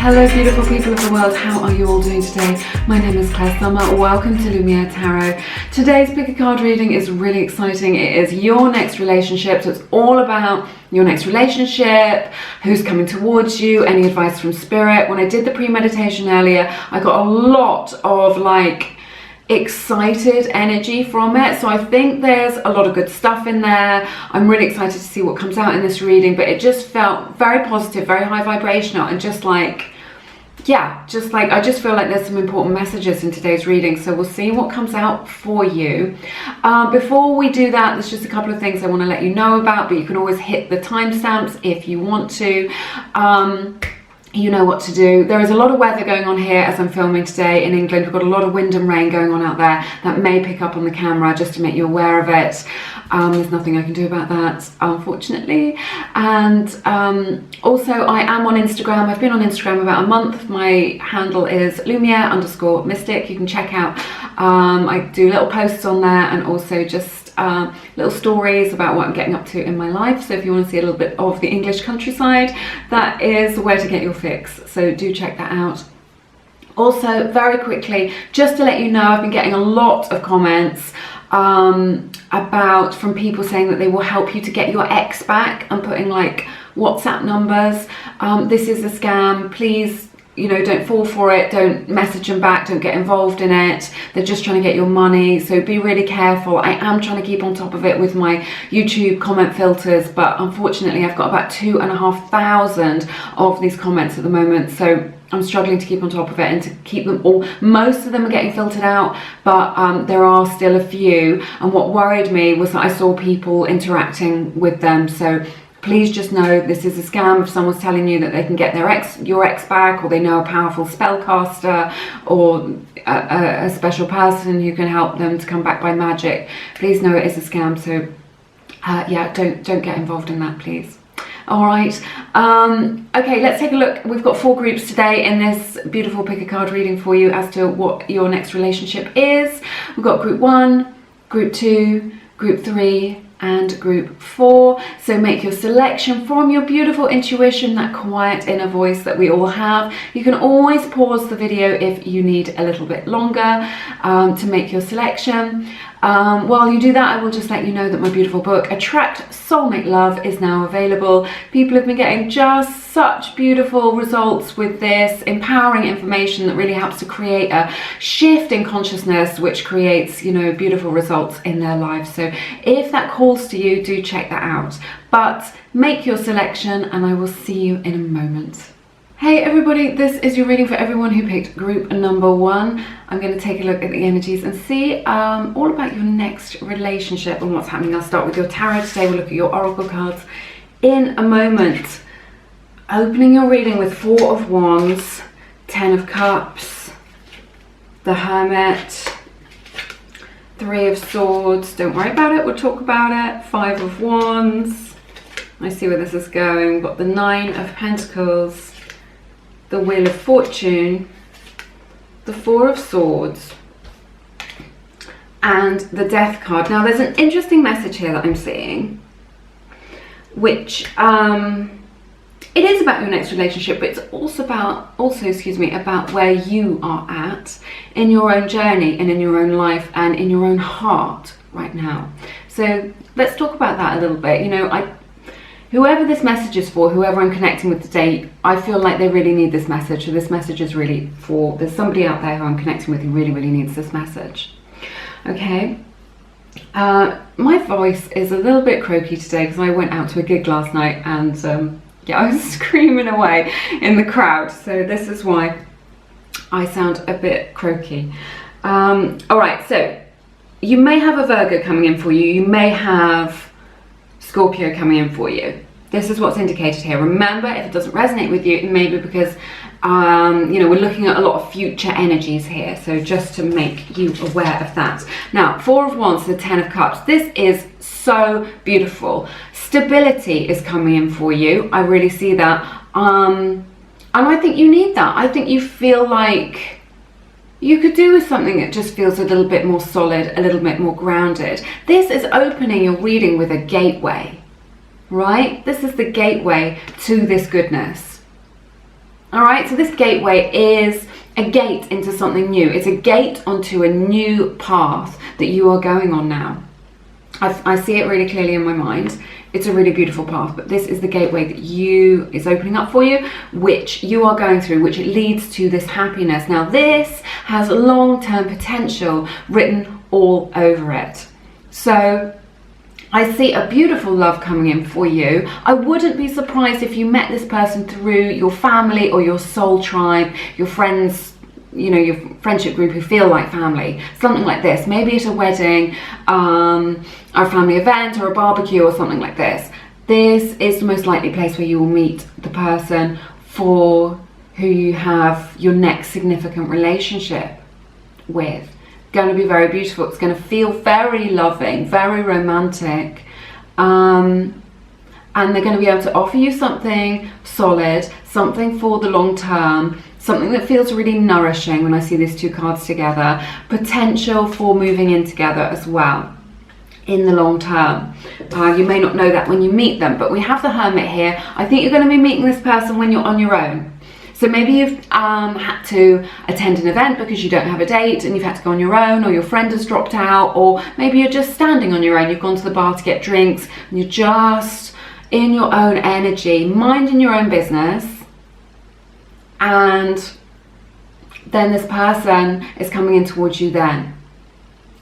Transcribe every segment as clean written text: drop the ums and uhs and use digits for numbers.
Hello beautiful people of the world, how are you all doing today? My name is Claire Summer, welcome to Lumiere Tarot. Today's pick a card reading is really exciting. It is your next relationship, so it's all about your next relationship, who's coming towards you, any advice from spirit. When I did the pre-meditation earlier, I got a lot of excited energy from it, so I think there's a lot of good stuff in there. I'm really excited to see what comes out in this reading, but it just felt very positive, very high vibrational, and I just feel like there's some important messages in today's reading, so we'll see what comes out for you. Before we do that, there's just a couple of things I want to let you know about, but you can always hit the timestamps if you want to. You know what to do. There is a lot of weather going on here as I'm filming today in England. We've got a lot of wind and rain going on out there that may pick up on the camera, just to make you aware of it. There's nothing I can do about that, unfortunately. And also I am on Instagram. I've been on Instagram about a month. My handle is Lumiere_mystic. You can check out, I do little posts on there, and also just little stories about what I'm getting up to in my life. So if you want to see a little bit of the English countryside, that is where to get your fix, so do check that out. Also, very quickly, just to let you know, I've been getting a lot of comments from people saying that they will help you to get your ex back, and putting like WhatsApp numbers. This is a scam. Please, don't fall for it. Don't message them back. Don't get involved in it. They're just trying to get your money. So be really careful. I am trying to keep on top of it with my YouTube comment filters, but unfortunately I've got about 2,500 of these comments at the moment. So I'm struggling to keep on top of it and to keep them all. Most of them are getting filtered out, but there are still a few. And what worried me was that I saw people interacting with them. So please just know this is a scam. If someone's telling you that they can get your ex back, or they know a powerful spellcaster or a special person who can help them to come back by magic, please know it is a scam. So yeah, don't get involved in that, please. All right. Okay, let's take a look. We've got 4 groups today in this beautiful pick a card reading for you as to what your next relationship is. We've got group 1, group 2, group 3, and group 4. So make your selection from your beautiful intuition, that quiet inner voice that we all have. You can always pause the video if you need a little bit longer to make your selection. While you do that, I will just let you know that my beautiful book, Attract Soulmate Love, is now available. People have been getting just such beautiful results with this, empowering information that really helps to create a shift in consciousness, which creates, beautiful results in their lives. So if that calls to you, do check that out. But make your selection, and I will see you in a moment. Hey everybody, this is your reading for everyone who picked group number 1. I'm going to take a look at the energies and see all about your next relationship and what's happening. I'll start with your tarot today. We'll look at your oracle cards in a moment. Opening your reading with 4 of Wands, 10 of Cups, the Hermit, 3 of Swords. Don't worry about it, we'll talk about it. 5 of Wands. I see where this is going. We've got the 9 of Pentacles, the Wheel of Fortune, the 4 of Swords, and the Death card. Now there's an interesting message here that I'm seeing, which it is about your next relationship, but it's also about where you are at in your own journey and in your own life and in your own heart right now. So let's talk about that a little bit. Whoever this message is for, whoever I'm connecting with today, I feel like they really need this message. So this message is really for, there's somebody out there who I'm connecting with who really, really needs this message. Okay. My voice is a little bit croaky today because I went out to a gig last night, and yeah, I was screaming away in the crowd. So this is why I sound a bit croaky. All right, so you may have a Virgo coming in for you. You may have Scorpio coming in for you. This is what's indicated here. Remember, if it doesn't resonate with you, it may be because we're looking at a lot of future energies here, so just to make you aware of that. Now, 4 of Wands, the 10 of Cups. This is so beautiful. Stability is coming in for you. I really see that, and I think you need that. I think you feel like you could do with something that just feels a little bit more solid, a little bit more grounded. This is opening your reading with a gateway, right? This is the gateway to this goodness. All right, so this gateway is a gate into something new. It's a gate onto a new path that you are going on now. I see it really clearly in my mind. It's a really beautiful path, but this is the gateway that is opening up for you, which you are going through, which it leads to this happiness. Now, this has long-term potential written all over it. So I see a beautiful love coming in for you. I wouldn't be surprised if you met this person through your family or your soul tribe, your friends, you know, your friendship group who feel like family, something like this. Maybe at a wedding, or a family event, or a barbecue, or something like this. This is the most likely place where you will meet the person for who you have your next significant relationship with. Going to be very beautiful. It's going to feel very loving, very romantic, and they're going to be able to offer you something solid, something for the long term, something that feels really nourishing when I see these two cards together. Potential for moving in together as well in the long term. You may not know that when you meet them, but we have the Hermit here. I think you're going to be meeting this person when you're on your own. So maybe you've had to attend an event because you don't have a date and you've had to go on your own, or your friend has dropped out, or maybe you're just standing on your own. You've gone to the bar to get drinks and you're just in your own energy, minding your own business, and then this person is coming in towards you then.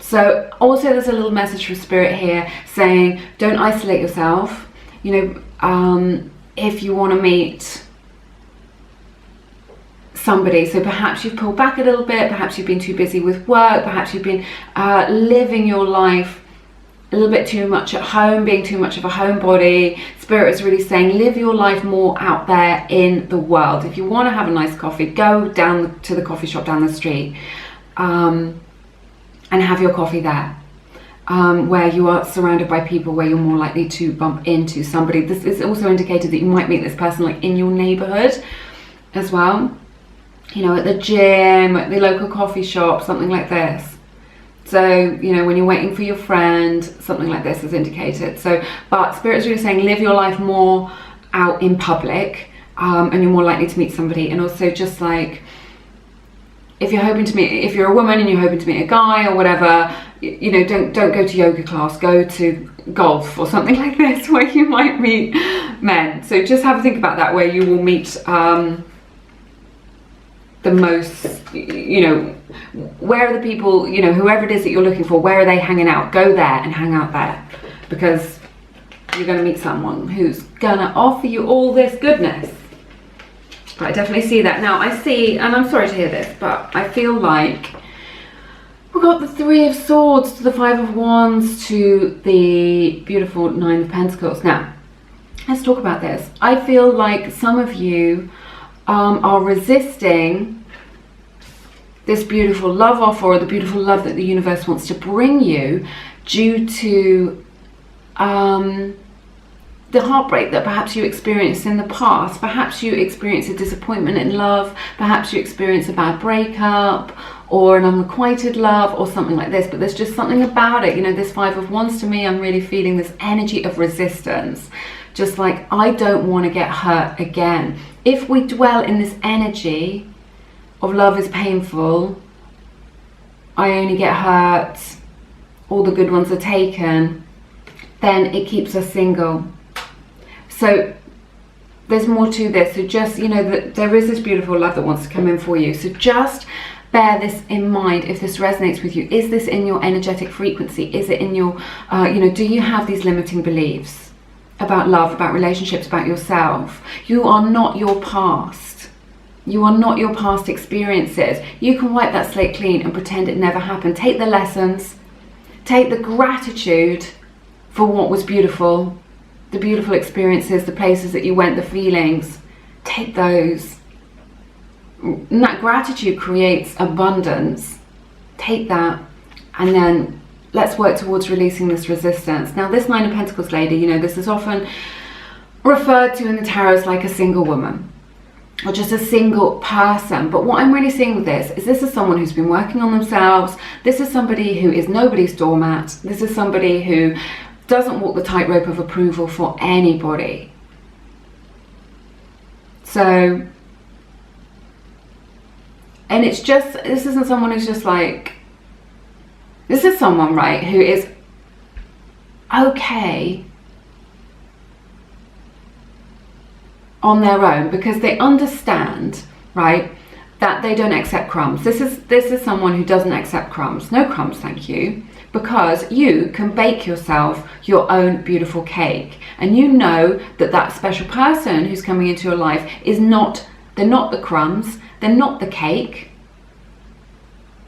So also there's a little message from Spirit here saying, don't isolate yourself. You know, if you want to meet somebody, so perhaps you've pulled back a little bit, perhaps you've been too busy with work, perhaps you've been living your life a little bit too much at home, being too much of a homebody. Spirit is really saying, live your life more out there in the world. If you want to have a nice coffee, go down to the coffee shop down the street, and have your coffee there, where you are surrounded by people, where you're more likely to bump into somebody. This is also indicated that you might meet this person like in your neighborhood as well, you know, at the gym, at the local coffee shop, something like this. So, you know, when you're waiting for your friend, something like this is indicated. So, but Spirit's really saying, live your life more out in public, and you're more likely to meet somebody. And also, just like, if you're a woman and you're hoping to meet a guy or whatever, you know, don't go to yoga class, go to golf or something like this, where you might meet men. So just have a think about that, where you will meet the most, you know, where are the people, you know, whoever it is that you're looking for, where are they hanging out? Go there and hang out there, because you're going to meet someone who's going to offer you all this goodness. But I definitely see that. Now I see, and I'm sorry to hear this, but I feel like we've got the Three of Swords to the Five of Wands to the beautiful Nine of Pentacles. Now, let's talk about this. I feel like some of you are resisting this beautiful love offer, or the beautiful love that the universe wants to bring you, due to the heartbreak that perhaps you experienced in the past. Perhaps you experienced a disappointment in love, perhaps you experienced a bad breakup, or an unrequited love, or something like this. But there's just something about it, you know, this Five of Wands, to me, I'm really feeling this energy of resistance. Just like, I don't want to get hurt again. If we dwell in this energy of love is painful, I only get hurt, all the good ones are taken, then it keeps us single. So there's more to this. So just, you know, that there is this beautiful love that wants to come in for you. So just bear this in mind if this resonates with you. Is this in your energetic frequency? Is it in your, you know, do you have these limiting beliefs about love, about relationships, about yourself? You are not your past. You are not your past experiences. You can wipe that slate clean and pretend it never happened. Take the lessons, take the gratitude for what was beautiful, the beautiful experiences, the places that you went, the feelings. Take those. And that gratitude creates abundance. Take that, and then let's work towards releasing this resistance. Now, this Nine of Pentacles lady, you know, this is often referred to in the tarot as like a single woman, or just a single person. But what I'm really seeing with this is someone who's been working on themselves. This is somebody who is nobody's doormat. This is somebody who doesn't walk the tightrope of approval for anybody. So And it's just, this isn't someone who's just like, this is someone, right, who is okay on their own because they understand, right, that they don't accept crumbs. This is someone who doesn't accept crumbs. No crumbs, thank you. Because you can bake yourself your own beautiful cake, and you know that that special person who's coming into your life is not, they're not the crumbs, they're not the cake,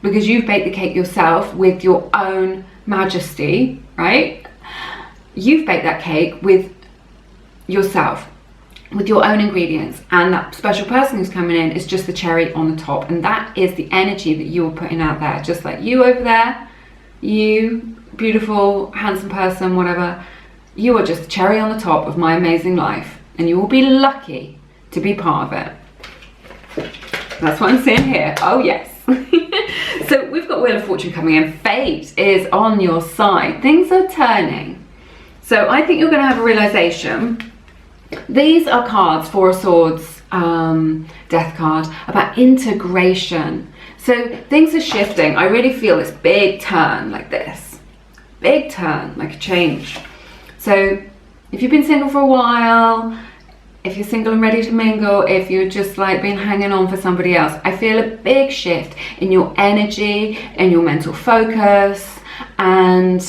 because you've baked the cake yourself with your own majesty, right? You've baked that cake with yourself, with your own ingredients, and that special person who's coming in is just the cherry on the top, and that is the energy that you're putting out there. Just like you over there, you beautiful, handsome person, whatever, you are just the cherry on the top of my amazing life, and you will be lucky to be part of it. That's what I'm saying here. Oh yes. So we've got Wheel of Fortune coming in. Fate is on your side. Things are turning. So I think you're going to have a realization. These are cards, Four of Swords, Death card, about integration. So things are shifting. I really feel this big turn like this. Big turn, like a change. So if you've been single for a while, if you're single and ready to mingle, if you're just like been hanging on for somebody else, I feel a big shift in your energy, in your mental focus, and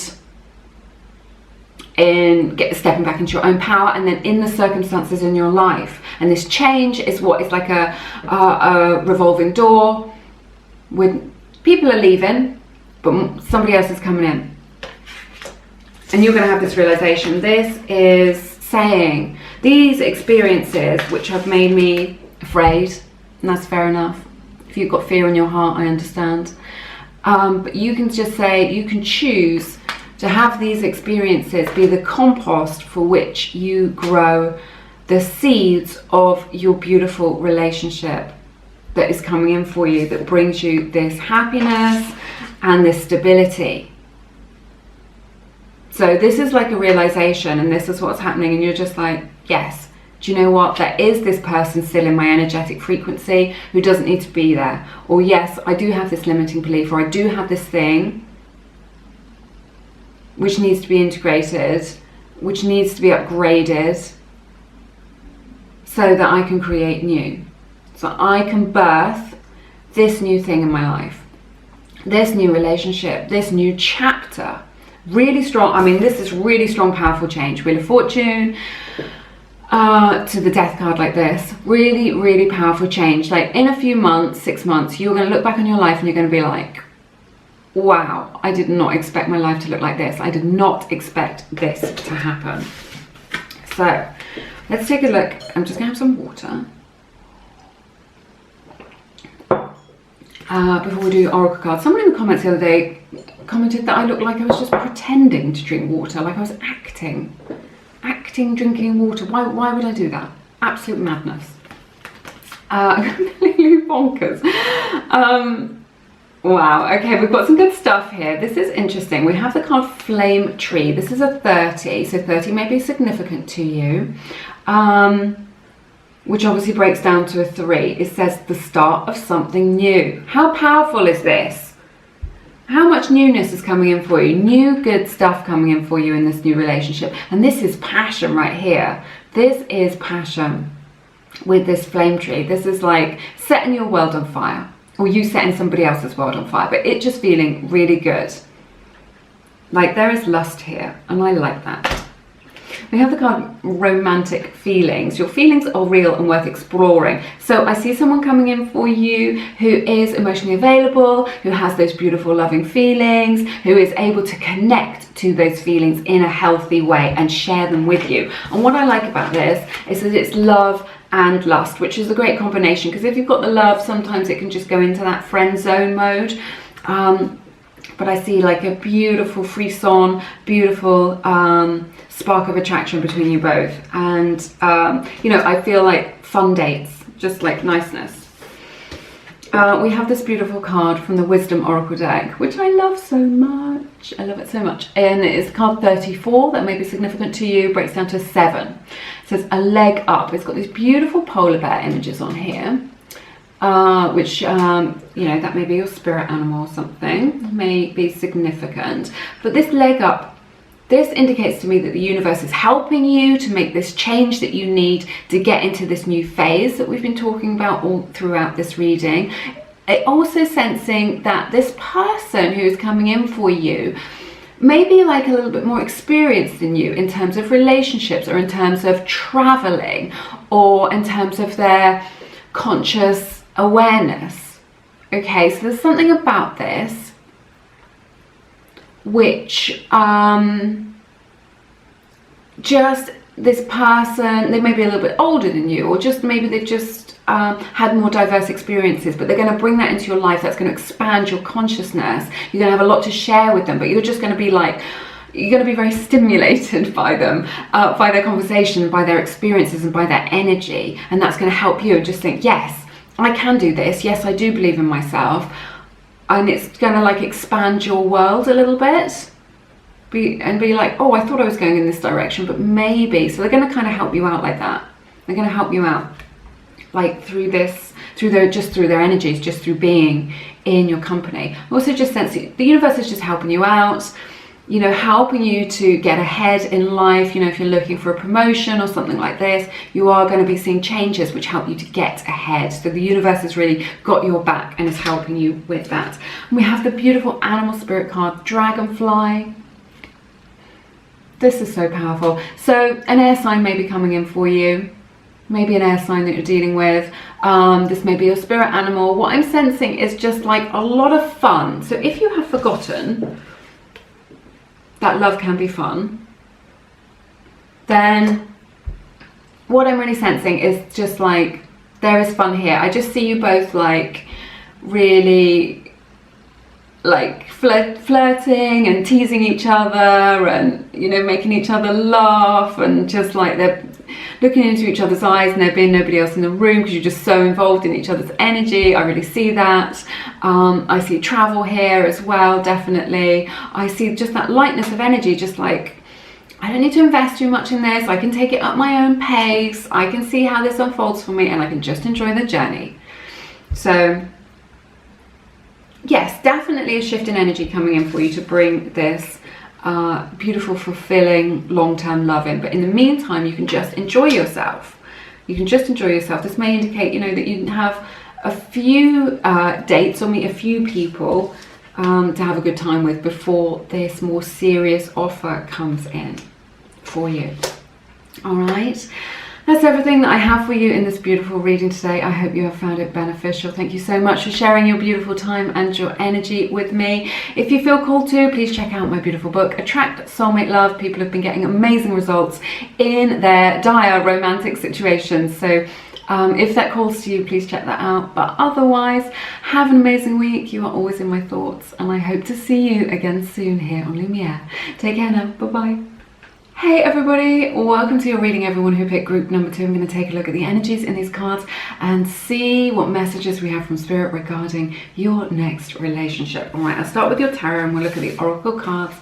in stepping back into your own power, and then in the circumstances in your life. And this change is what is like a revolving door, with people are leaving, but somebody else is coming in. And you're going to have this realization. This is saying, these experiences which have made me afraid, and that's fair enough. If you've got fear in your heart, I understand. But you can just say, you can choose to have these experiences be the compost for which you grow the seeds of your beautiful relationship that is coming in for you, that brings you this happiness and this stability. So this is like a realization, and this is what's happening, and you're just like, yes, do you know what, there is this person still in my energetic frequency who doesn't need to be there. Or yes, I do have this limiting belief, or I do have this thing which needs to be integrated, which needs to be upgraded, so that I can create new. So I can birth this new thing in my life, this new relationship, this new chapter. Really strong. I mean, this is really strong, powerful change. Wheel of Fortune to the Death card like this. Really, really powerful change. Like in a few months, 6 months, you're going to look back on your life and you're going to be like, wow, I did not expect my life to look like this. I did not expect this to happen. So let's take a look. I'm just going to have some water. Before we do oracle cards, someone in the comments the other day commented that I looked like I was just pretending to drink water, like I was acting drinking water. Why would I do that? Absolute madness. Completely bonkers. Wow, okay, we've got some good stuff here. This is interesting. We have the card Flame Tree. This is a 30, so 30 may be significant to you. Which obviously breaks down to a 3. It says the start of something new. How powerful is this? How much newness is coming in for you? New good stuff coming in for you in this new relationship. And this is passion right here. This is passion with this flame tree. This is like setting your world on fire, or you setting somebody else's world on fire, but it just feeling really good. Like there is lust here, and I like that. We have the card Romantic Feelings. Your feelings are real and worth exploring. So I see someone coming in for you who is emotionally available, who has those beautiful loving feelings, who is able to connect to those feelings in a healthy way and share them with you. And what I like about this is that it's love and lust, which is a great combination, because if you've got the love, sometimes it can just go into that friend zone mode. But I see like a beautiful frisson, beautiful spark of attraction between you both. And, you know, I feel like fun dates, just like niceness. We have this beautiful card from the Wisdom Oracle deck, which I love so much. I love it so much. And it's card 34, that may be significant to you, breaks down to 7. It says a leg up. It's got these beautiful polar bear images on here. which, you know, that may be your spirit animal or something, may be significant. But this leg up, this indicates to me that the universe is helping you to make this change that you need to get into this new phase that we've been talking about all throughout this reading. Also sensing that this person who is coming in for you may be like a little bit more experienced than you in terms of relationships, or in terms of traveling, or in terms of their conscious awareness. Okay, so there's something about this which just this person, they may be a little bit older than you, or just maybe they've just had more diverse experiences, but they're going to bring that into your life. That's going to expand your consciousness. You're going to have a lot to share with them, but you're just going to be like, you're going to be very stimulated by them, by their conversation, by their experiences, and by their energy. And that's going to help you just think, yes, I can do this. Yes, I do believe in myself. And it's going to like expand your world a little bit. And be like, oh, I thought I was going in this direction, but maybe. So they're going to kind of help you out like that. They're going to help you out like through this, just through their energies, just through being in your company. Also just sensing the universe is just helping you out, you know, helping you to get ahead in life. You know, if you're looking for a promotion or something like this, you are going to be seeing changes which help you to get ahead. So the universe has really got your back and is helping you with that. And we have the beautiful animal spirit card, Dragonfly. This is so powerful. So an air sign may be coming in for you, maybe an air sign that you're dealing with. This may be your spirit animal. What I'm sensing is just like a lot of fun. So if you have forgotten that love can be fun, then what I'm really sensing is just like, there is fun here. I just see you both like really like flirting and teasing each other, and you know, making each other laugh, and just like they're looking into each other's eyes and there being nobody else in the room because you're just so involved in each other's energy. I really see that. I see travel here as well, definitely. I see just that lightness of energy, just like, I don't need to invest too much in this. I can take it at my own pace. I can see how this unfolds for me, and I can just enjoy the journey. So yes, definitely a shift in energy coming in for you to bring this beautiful, fulfilling, long-term love in. But in the meantime, you can just enjoy yourself. You can just enjoy yourself. This may indicate, you know, that you can have a few dates or meet a few people to have a good time with before this more serious offer comes in for you. All right. That's everything that I have for you in this beautiful reading today. I hope you have found it beneficial. Thank you so much for sharing your beautiful time and your energy with me. If you feel called to, please check out my beautiful book, Attract Soulmate Love. People have been getting amazing results in their dire romantic situations. So if that calls to you, please check that out. But otherwise, have an amazing week. You are always in my thoughts, and I hope to see you again soon here on Lumiere. Take care now. Bye-bye. Hey everybody, welcome to your reading, everyone who picked group number 2. I'm going to take a look at the energies in these cards and see what messages we have from Spirit regarding your next relationship. Alright, I'll start with your tarot and we'll look at the oracle cards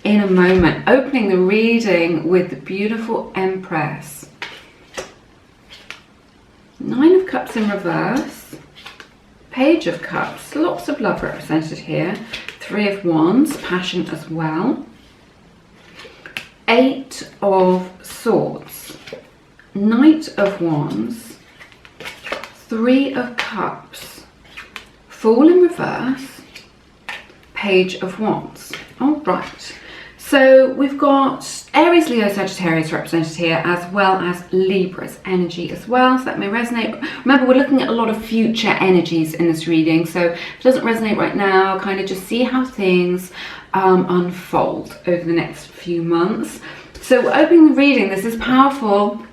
in a moment. Opening the reading with the beautiful Empress. 9 of Cups in reverse. Page of Cups, lots of love represented here. 3 of Wands, passion as well. 8 of Swords, Knight of Wands, 3 of Cups, Fool in reverse, Page of Wands. All right, so we've got Aries, Leo, Sagittarius represented here, as well as Libra's energy as well, so that may resonate. Remember, we're looking at a lot of future energies in this reading, so if it doesn't resonate right now, kind of just see how things unfold over the next few months. So opening the reading, this is powerful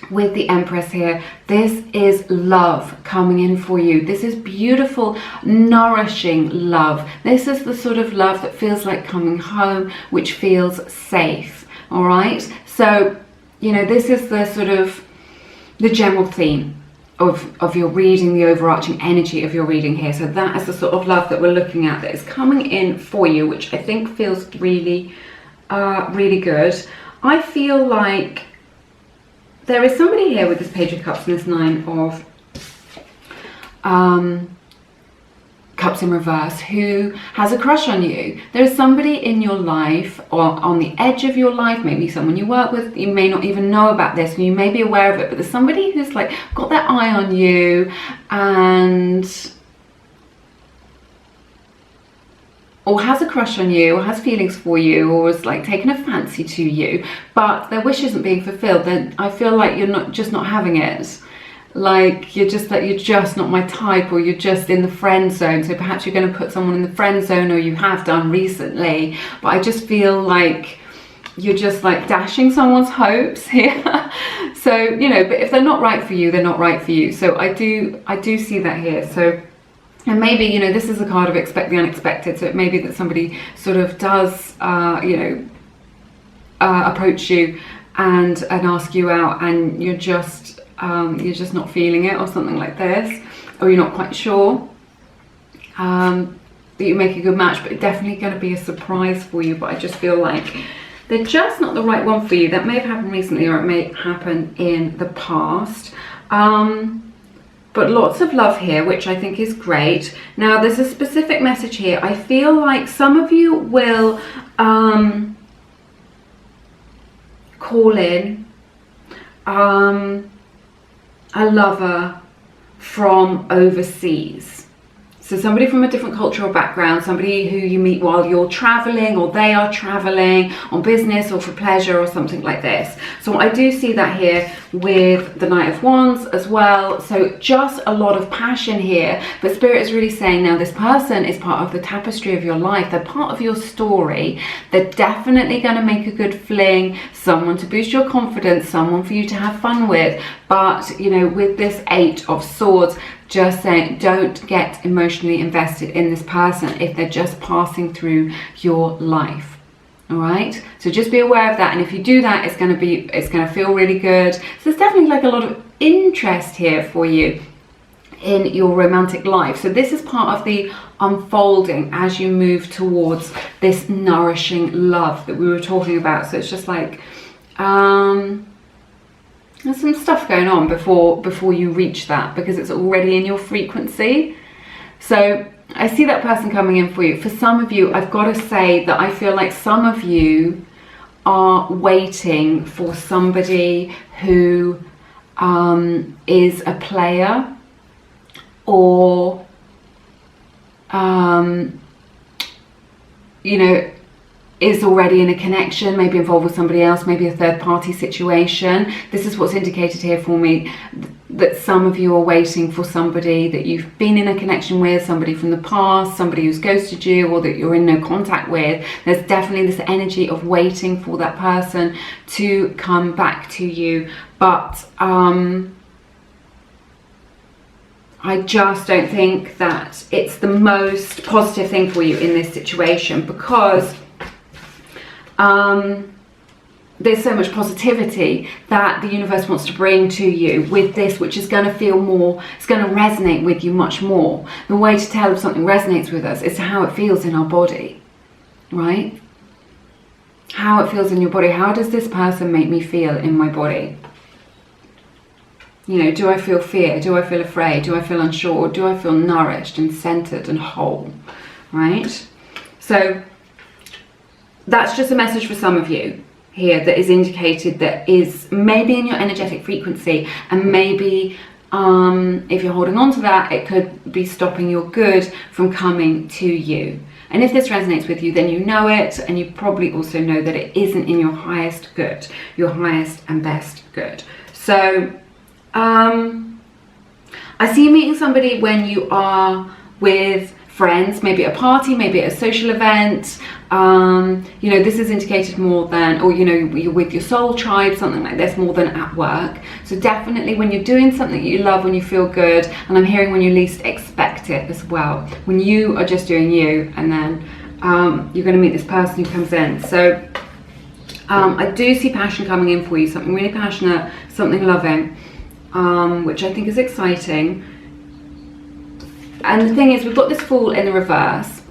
with the Empress here. This is love coming in for you. This is beautiful, nourishing love. This is the sort of love that feels like coming home, which feels safe. All right, so you know, this is the sort of the general theme of your reading, the overarching energy of your reading here. So that is the sort of love that we're looking at that is coming in for you, which I think feels really really good. I feel like there is somebody here with this Page of Cups and this 9 of Cups in reverse, who has a crush on you. There is somebody in your life, or on the edge of your life, maybe someone you work with, you may not even know about this, and you may be aware of it, but there's somebody who's like got their eye on you, and or has a crush on you, or has feelings for you, or is like taking a fancy to you, but their wish isn't being fulfilled. Then I feel like you're just not having it. Like you're just not my type, or you're just in the friend zone. So perhaps you're going to put someone in the friend zone, or you have done recently, but I just feel like you're just like dashing someone's hopes here. So, you know, but if they're not right for you, they're not right for you. So I do see that here. So, and maybe, you know, this is a card of expect the unexpected. So it may be that somebody sort of does approach you and ask you out, and you're just not feeling it, or something like this, or you're not quite sure that you make a good match, but it's definitely going to be a surprise for you. But I just feel like they're just not the right one for you. That may have happened recently, or it may happen in the past. But lots of love here, which I think is great. Now there's a specific message here. I feel like some of you will call in a lover from overseas. So somebody from a different cultural background, somebody who you meet while you're traveling, or they are traveling on business or for pleasure or something like this. So I do see that here with the Knight of Wands as well. So just a lot of passion here, but Spirit is really saying now this person is part of the tapestry of your life. They're part of your story. They're definitely going to make a good fling, someone to boost your confidence, someone for you to have fun with. But, you know, with this 8 of Swords, just saying, don't get emotionally invested in this person if they're just passing through your life. All right, so just be aware of that, and if you do that, it's going to feel really good. So there's definitely like a lot of interest here for you in your romantic life. So this is part of the unfolding as you move towards this nourishing love that we were talking about. So it's just like there's some stuff going on before you reach that, because it's already in your frequency. So I see that person coming in for you. For some of you, I've got to say that I feel like some of you are waiting for somebody who is a player, or you know, is already in a connection, maybe involved with somebody else, maybe a third party situation. This is what's indicated here for me, that some of you are waiting for somebody that you've been in a connection with, somebody from the past, somebody who's ghosted you, or that you're in no contact with. There's definitely this energy of waiting for that person to come back to you. But I just don't think that it's the most positive thing for you in this situation, because there's so much positivity that the universe wants to bring to you with this, which is going to feel more, it's going to resonate with you much more. The way to tell if something resonates with us is how it feels in our body, right? How it feels in your body. How does this person make me feel in my body? You know, do I feel fear? Do I feel afraid? Do I feel unsure? Or do I feel nourished and centered and whole, right? So that's just a message for some of you here that is indicated, that is maybe in your energetic frequency, and maybe if you're holding on to that, it could be stopping your good from coming to you. And if this resonates with you, then you know it, and you probably also know that it isn't in your highest good, your highest and best good. So I see you meeting somebody when you are with friends, maybe at a party, maybe at a social event. You know, this is indicated more than, or you know, you're with your soul tribe, something like this, more than at work. So definitely when you're doing something that you love, when you feel good, and I'm hearing when you least expect it as well, when you are just doing you, and then you're going to meet this person who comes in. So I do see passion coming in for you, something really passionate, something loving, which I think is exciting. And the thing is, we've got this Fool in the reverse.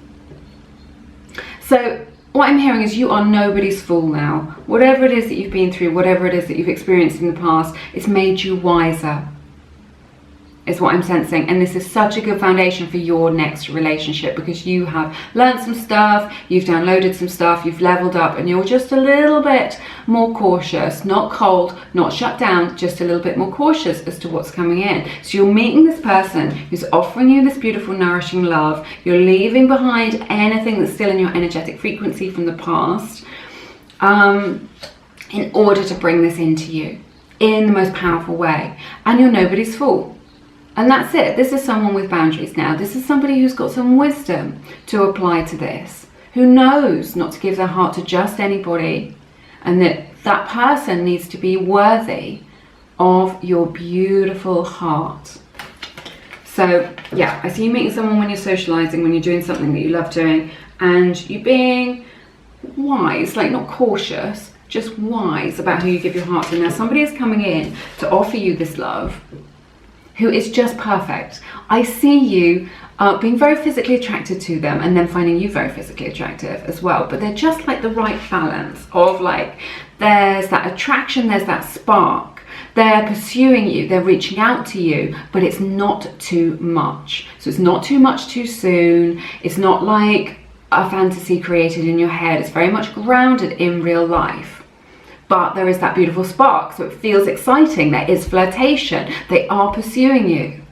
So what I'm hearing is you are nobody's fool now. Whatever it is that you've been through, whatever it is that you've experienced in the past, it's made you wiser. is what I'm sensing. And this is such a good foundation for your next relationship, because you have learned some stuff, you've downloaded some stuff, you've leveled up, and you're just a little bit more cautious, not cold, not shut down, just a little bit more cautious as to what's coming in. So you're meeting this person who's offering you this beautiful, nourishing love. You're leaving behind anything that's still in your energetic frequency from the past, in order to bring this into you in the most powerful way. And you're nobody's fool. And that's it. This is someone with boundaries now. This is somebody who's got some wisdom to apply to this, who knows not to give their heart to just anybody, and that person needs to be worthy of your beautiful heart. So yeah, I see you meeting someone when you're socializing, when you're doing something that you love doing, and you being wise, like not cautious, just wise about who you give your heart to. Now somebody is coming in to offer you this love, who is just perfect. I see you being very physically attracted to them, and then finding you very physically attractive as well. But they're just like the right balance of, like, there's that attraction, there's that spark. They're pursuing you, they're reaching out to you, but it's not too much. So it's not too much too soon. It's not like a fantasy created in your head. It's very much grounded in real life. But there is that beautiful spark, so it feels exciting. There is flirtation. They are pursuing you.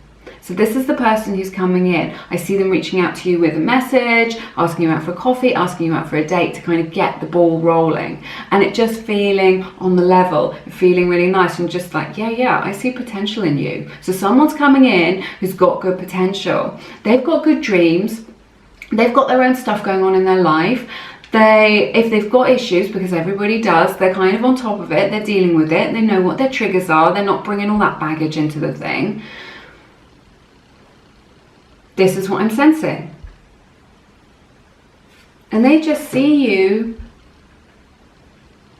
So this is the person who's coming in. I see them reaching out to you with a message, asking you out for a coffee, asking you out for a date to kind of get the ball rolling. And it just feeling on the level, feeling really nice, and just like, yeah, I see potential in you. So someone's coming in who's got good potential. They've got good dreams. They've got their own stuff going on in their life. If they've got issues, because everybody does, they're kind of on top of it, they're dealing with it, they know what their triggers are, they're not bringing all that baggage into the thing. This is what I'm sensing. And they just see you.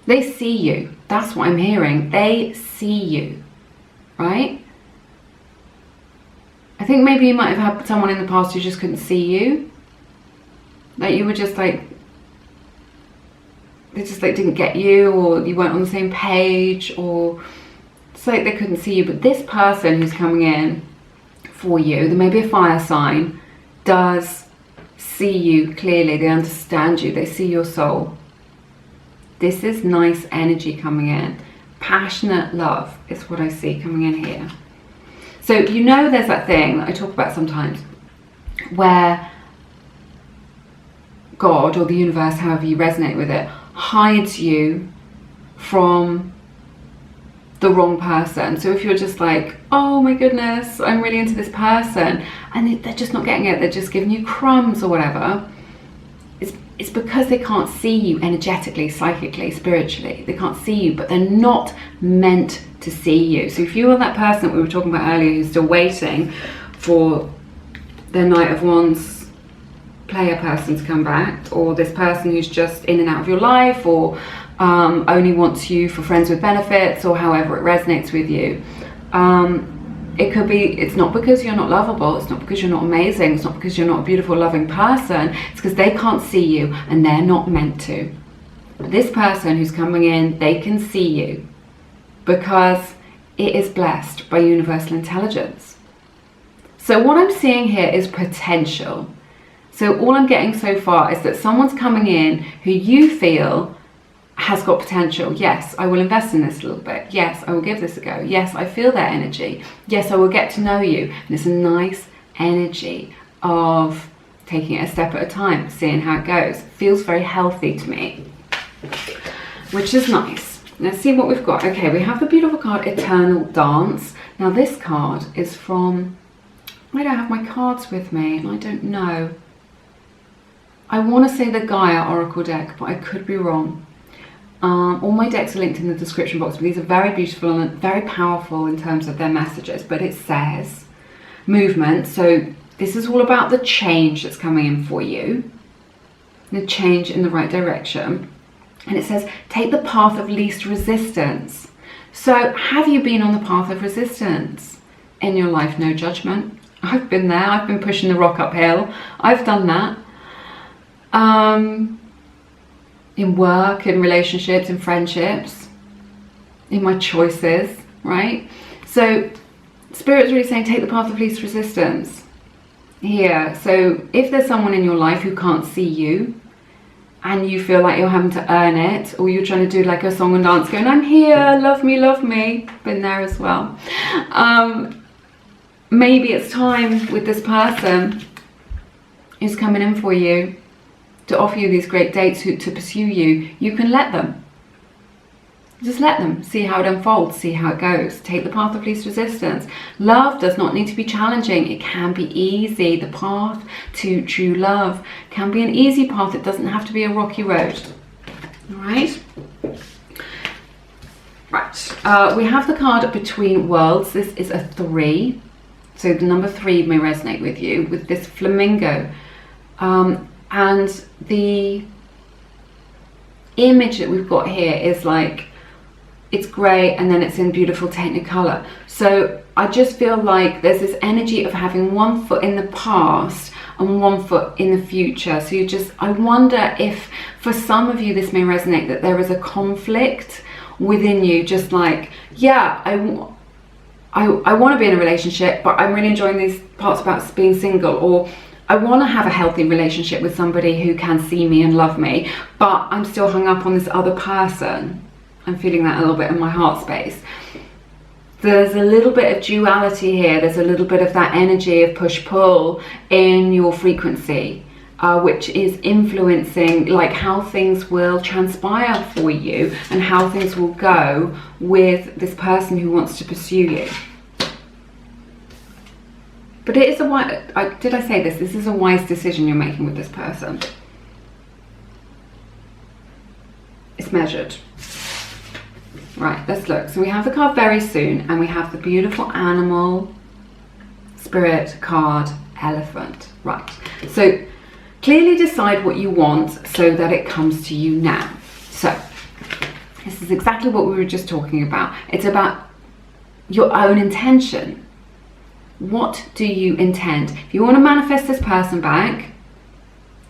They see you. That's what I'm hearing. They see you, right? I think maybe you might have had someone in the past who just couldn't see you. Like you were just like, they just like didn't get you, or you weren't on the same page, or it's like they couldn't see you. But this person who's coming in for you, there may be a fire sign, does see you clearly. They understand you. They see your soul. This is nice energy coming in. Passionate love is what I see coming in here. So you know there's that thing that I talk about sometimes where God or the universe, however you resonate with it, hides you from the wrong person. So if you're just like, oh my goodness, I'm really into this person, and they're just not getting it, they're just giving you crumbs or whatever, it's because they can't see you energetically, psychically, spiritually. They can't see you, but they're not meant to see you. So if you are that person that we were talking about earlier who's still waiting for their Knight of Wands player person to come back, or this person who's just in and out of your life, or only wants you for friends with benefits, or however it resonates with you, it could be, it's not because you're not lovable, it's not because you're not amazing, it's not because you're not a beautiful, loving person, it's because they can't see you and they're not meant to. This person who's coming in, they can see you because it is blessed by universal intelligence. So what I'm seeing here is potential. So all I'm getting so far is that someone's coming in who you feel has got potential. Yes, I will invest in this a little bit. Yes, I will give this a go. Yes, I feel their energy. Yes, I will get to know you. And it's a nice energy of taking it a step at a time, seeing how it goes. It feels very healthy to me, which is nice. Let's see what we've got. Okay, we have the beautiful card, Eternal Dance. Now this card is from, I don't have my cards with me, and I don't know. I want to say the Gaia Oracle deck, but I could be wrong. All my decks are linked in the description box, but these are very beautiful and very powerful in terms of their messages. But it says movement, so this is all about the change that's coming in for you, the change in the right direction. And it says take the path of least resistance. So have you been on the path of resistance in your life? No judgment. I've been there. I've been pushing the rock uphill. I've done that. In work, in relationships, in friendships, in my choices, right? So Spirit's really saying take the path of least resistance here. So if there's someone in your life who can't see you, and you feel like you're having to earn it, or you're trying to do like a song and dance going, I'm here, love me, been there as well. Maybe it's time with this person who's coming in for you to offer you these great dates, to pursue you. You can let them. Just let them, see how it unfolds, see how it goes. Take the path of least resistance. Love does not need to be challenging. It can be easy. The path to true love can be an easy path. It doesn't have to be a rocky road. All right? Right. We have the card Between Worlds. This is a 3. So the number 3 may resonate with you, with this flamingo. And the image that we've got here is like, it's grey and then it's in beautiful technicolor. So I just feel like there's this energy of having one foot in the past and one foot in the future. So you just, I wonder if for some of you this may resonate, that there is a conflict within you, just like, yeah, I want to be in a relationship, but I'm really enjoying these parts about being single, or I want to have a healthy relationship with somebody who can see me and love me, but I'm still hung up on this other person. I'm feeling that a little bit in my heart space. There's a little bit of duality here. There's a little bit of that energy of push-pull in your frequency, which is influencing like how things will transpire for you and how things will go with this person who wants to pursue you. But it is a wise, did I say this? This is a wise decision you're making with this person. It's measured. Right, let's look. So we have the card Very Soon, and we have the beautiful animal spirit card, Elephant. Right, so clearly decide what you want so that it comes to you now. So this is exactly what we were just talking about. It's about your own intention. What do you intend? If you want to manifest this person back,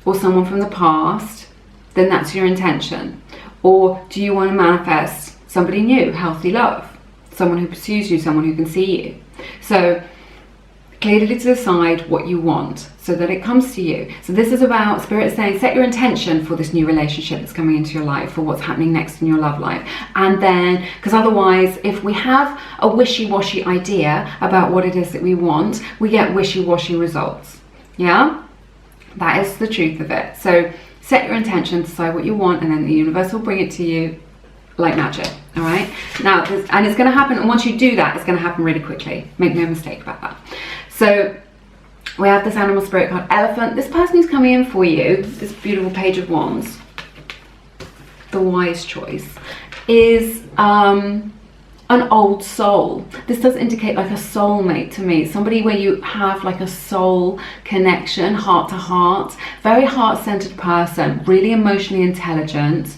or someone from the past, then that's your intention. Or do you want to manifest somebody new, healthy love, someone who pursues you, someone who can see you? So clearly decide what you want so that it comes to you. So this is about Spirit saying, set your intention for this new relationship that's coming into your life, for what's happening next in your love life. And then, because otherwise, if we have a wishy-washy idea about what it is that we want, we get wishy-washy results. Yeah? That is the truth of it. So set your intention, decide what you want, and then the universe will bring it to you like magic. All right, now, and it's going to happen, and once you do that, it's going to happen really quickly. Make no mistake about that. So we have this animal spirit card, Elephant. This person who's coming in for you, this beautiful Page of Wands, the wise choice, is an old soul. This does indicate like a soulmate to me, somebody where you have like a soul connection, heart to heart, very heart-centered person, really emotionally intelligent,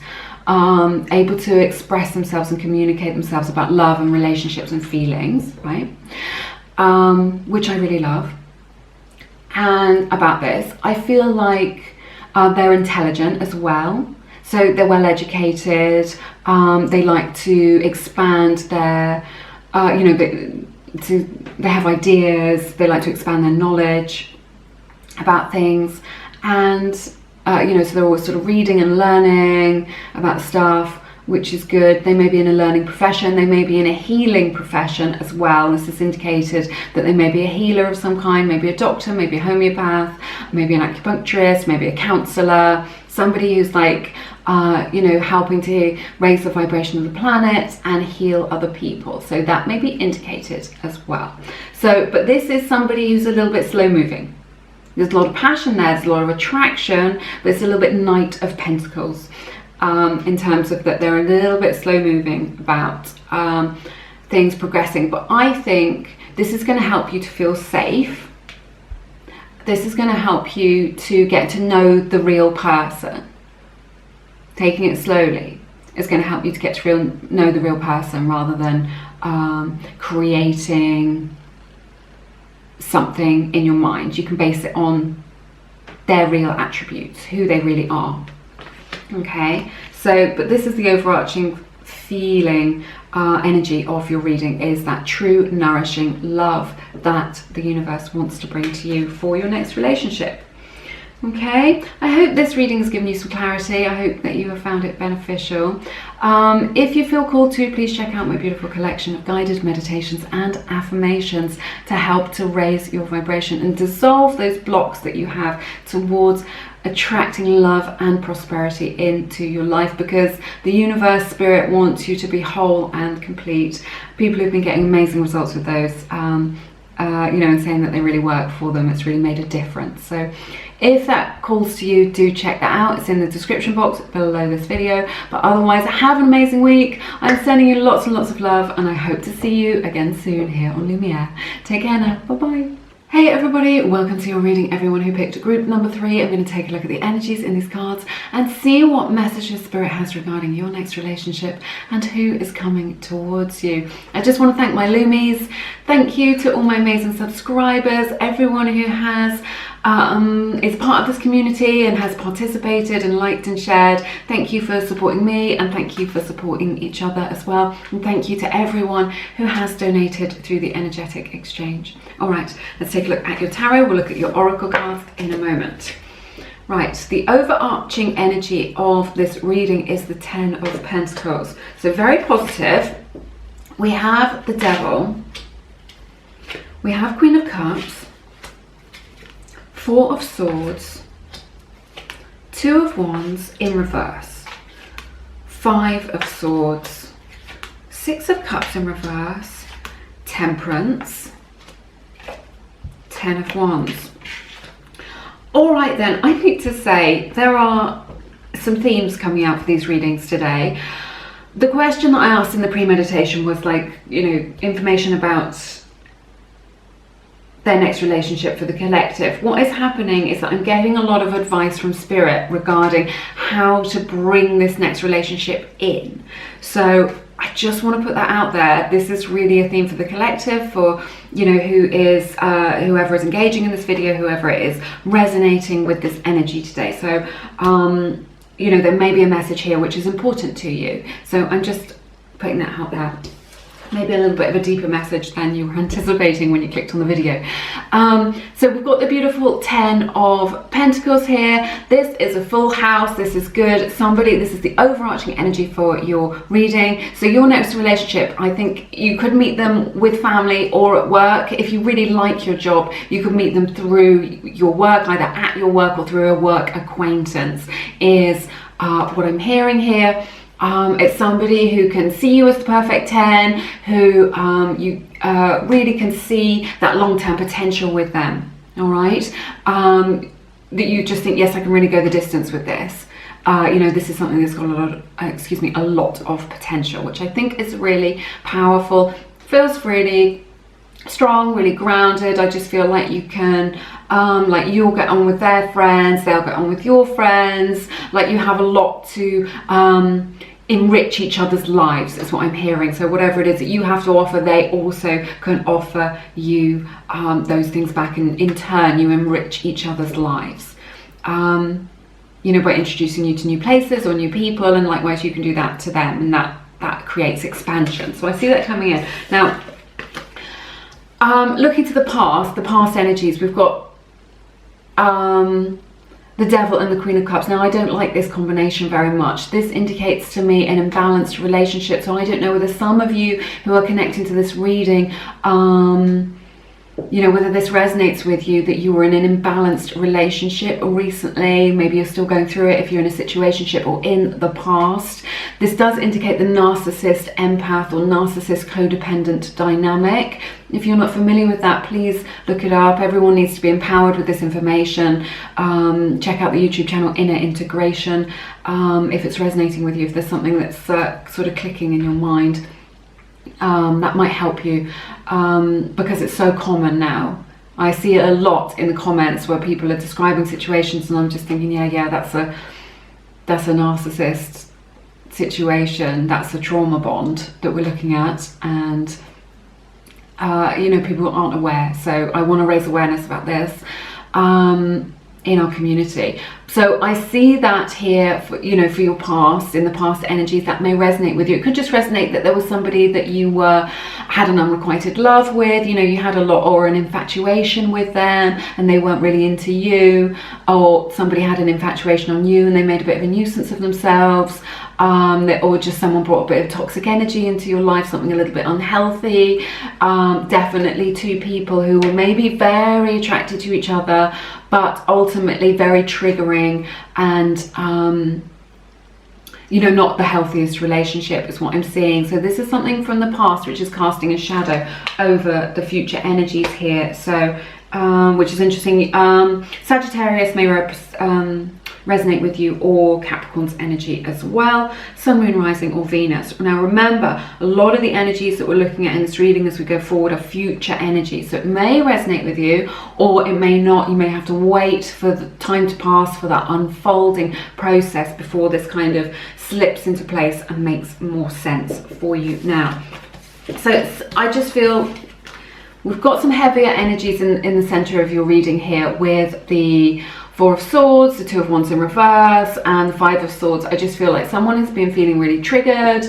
able to express themselves and communicate themselves about love and relationships and feelings, right? Which I really love. And about this, I feel like they're intelligent as well. So they're well educated. They like to expand their, they have ideas. They like to expand their knowledge about things. And so they're always sort of reading and learning about stuff, which is good. They may be in a learning profession. They may be in a healing profession as well. This is indicated that they may be a healer of some kind, maybe a doctor, maybe a homeopath, maybe an acupuncturist, maybe a counselor, somebody who's like, helping to raise the vibration of the planet and heal other people. So that may be indicated as well. So, but this is somebody who's a little bit slow moving. There's a lot of passion there, there's a lot of attraction, but it's a little bit Knight of Pentacles in terms of that they're a little bit slow moving about things progressing. But I think this is going to help you to feel safe. This is going to help you to get to know the real person. Taking it slowly is going to help you to get to know the real person rather than creating something in your mind. You can base it on their real attributes, who they really are. Okay, so but this is the overarching feeling energy of your reading is that true, nourishing love that the universe wants to bring to you for your next relationship. Okay, I hope this reading has given you some clarity. I hope that you have found it beneficial. If you feel called to, please check out my beautiful collection of guided meditations and affirmations to help to raise your vibration and dissolve those blocks that you have towards attracting love and prosperity into your life, because the universe, spirit wants you to be whole and complete. People who've been getting amazing results with those, you know, and saying that they really work for them, it's really made a difference. So if that calls to you, do check that out. It's in the description box below this video. But otherwise, have an amazing week. I'm sending you lots and lots of love, and I hope to see you again soon here on Lumiere. Take care now. Bye-bye. Hey everybody, welcome to your reading. Everyone who picked group number 3, I'm going to take a look at the energies in these cards and see what messages Spirit has regarding your next relationship and who is coming towards you. I just want to thank my Loomies. Thank you to all my amazing subscribers, everyone who has is part of this community and has participated and liked and shared. Thank you for supporting me, and thank you for supporting each other as well. And thank you to everyone who has donated through the energetic exchange. All right, let's take a look at your tarot. We'll look at your oracle cards in a moment. Right, the overarching energy of this reading is the 10 of Pentacles. So very positive. We have the Devil. We have Queen of Cups. 4 of Swords, 2 of Wands in reverse, 5 of Swords, 6 of Cups in reverse, Temperance, 10 of Wands. All right then, I need to say there are some themes coming out for these readings today. The question that I asked in the pre-meditation was like, you know, information about their next relationship for the collective. What is happening is that I'm getting a lot of advice from Spirit regarding how to bring this next relationship in. So I just want to put that out there. This is really a theme for the collective, for, you know, who is whoever is engaging in this video, whoever it is resonating with this energy today. So you know, there may be a message here which is important to you. So I'm just putting that out there. Maybe a little bit of a deeper message than you were anticipating when you clicked on the video. So we've got the beautiful 10 of Pentacles here. This is a full house. This is good. This is the overarching energy for your reading. So your next relationship, I think you could meet them with family or at work. If you really like your job, you could meet them through your work, either at your work or through a work acquaintance, is what I'm hearing here. It's somebody who can see you as the perfect 10, who you really can see that long-term potential with them, all right? That you just think, yes, I can really go the distance with this. You know, this is something that's got a lot of potential, which I think is really powerful. Feels really strong, really grounded. I just feel like you can, like you'll get on with their friends, they'll get on with your friends, like you have a lot to enrich each other's lives, is what I'm hearing. So whatever it is that you have to offer, they also can offer you those things back, and in turn you enrich each other's lives, you know, by introducing you to new places or new people, and likewise you can do that to them, and that creates expansion. So I see that coming in. Now looking to the past energies, we've got the Devil and the Queen of Cups. Now I don't like this combination very much. This indicates to me an imbalanced relationship. So I don't know whether some of you who are connecting to this reading, you know, whether this resonates with you, that you were in an imbalanced relationship recently. Maybe you're still going through it if you're in a situationship or in the past. This does indicate the narcissist empath or narcissist codependent dynamic. If you're not familiar with that, please look it up. Everyone needs to be empowered with this information. Check out the YouTube channel Inner Integration if it's resonating with you, if there's something that's sort of clicking in your mind. That might help you, because it's so common now. I see it a lot in the comments where people are describing situations, and I'm just thinking, yeah, that's a narcissist situation, that's a trauma bond that we're looking at, and you know, people aren't aware. So I want to raise awareness about this. in our community. So I see that here for, you know, for your past, in the past energies that may resonate with you. It could just resonate that there was somebody that you had an unrequited love with, you know, you had a lot, or an infatuation with them and they weren't really into you, or somebody had an infatuation on you and they made a bit of a nuisance of themselves, or just someone brought a bit of toxic energy into your life, something a little bit unhealthy. Definitely two people who were maybe very attracted to each other, but ultimately very triggering and you know, not the healthiest relationship is what I'm seeing. So this is something from the past which is casting a shadow over the future energies here. So which is interesting. Sagittarius may resonate with you, or Capricorn's energy as well, Sun, Moon, Rising, or Venus. Now remember, a lot of the energies that we're looking at in this reading as we go forward are future energies, so it may resonate with you or it may not. You may have to wait for the time to pass, for that unfolding process, before this kind of slips into place and makes more sense for you now. So I just feel we've got some heavier energies in the center of your reading here, with the Four of Swords, the Two of Wands in reverse, and the Five of Swords. I just feel like someone has been feeling really triggered.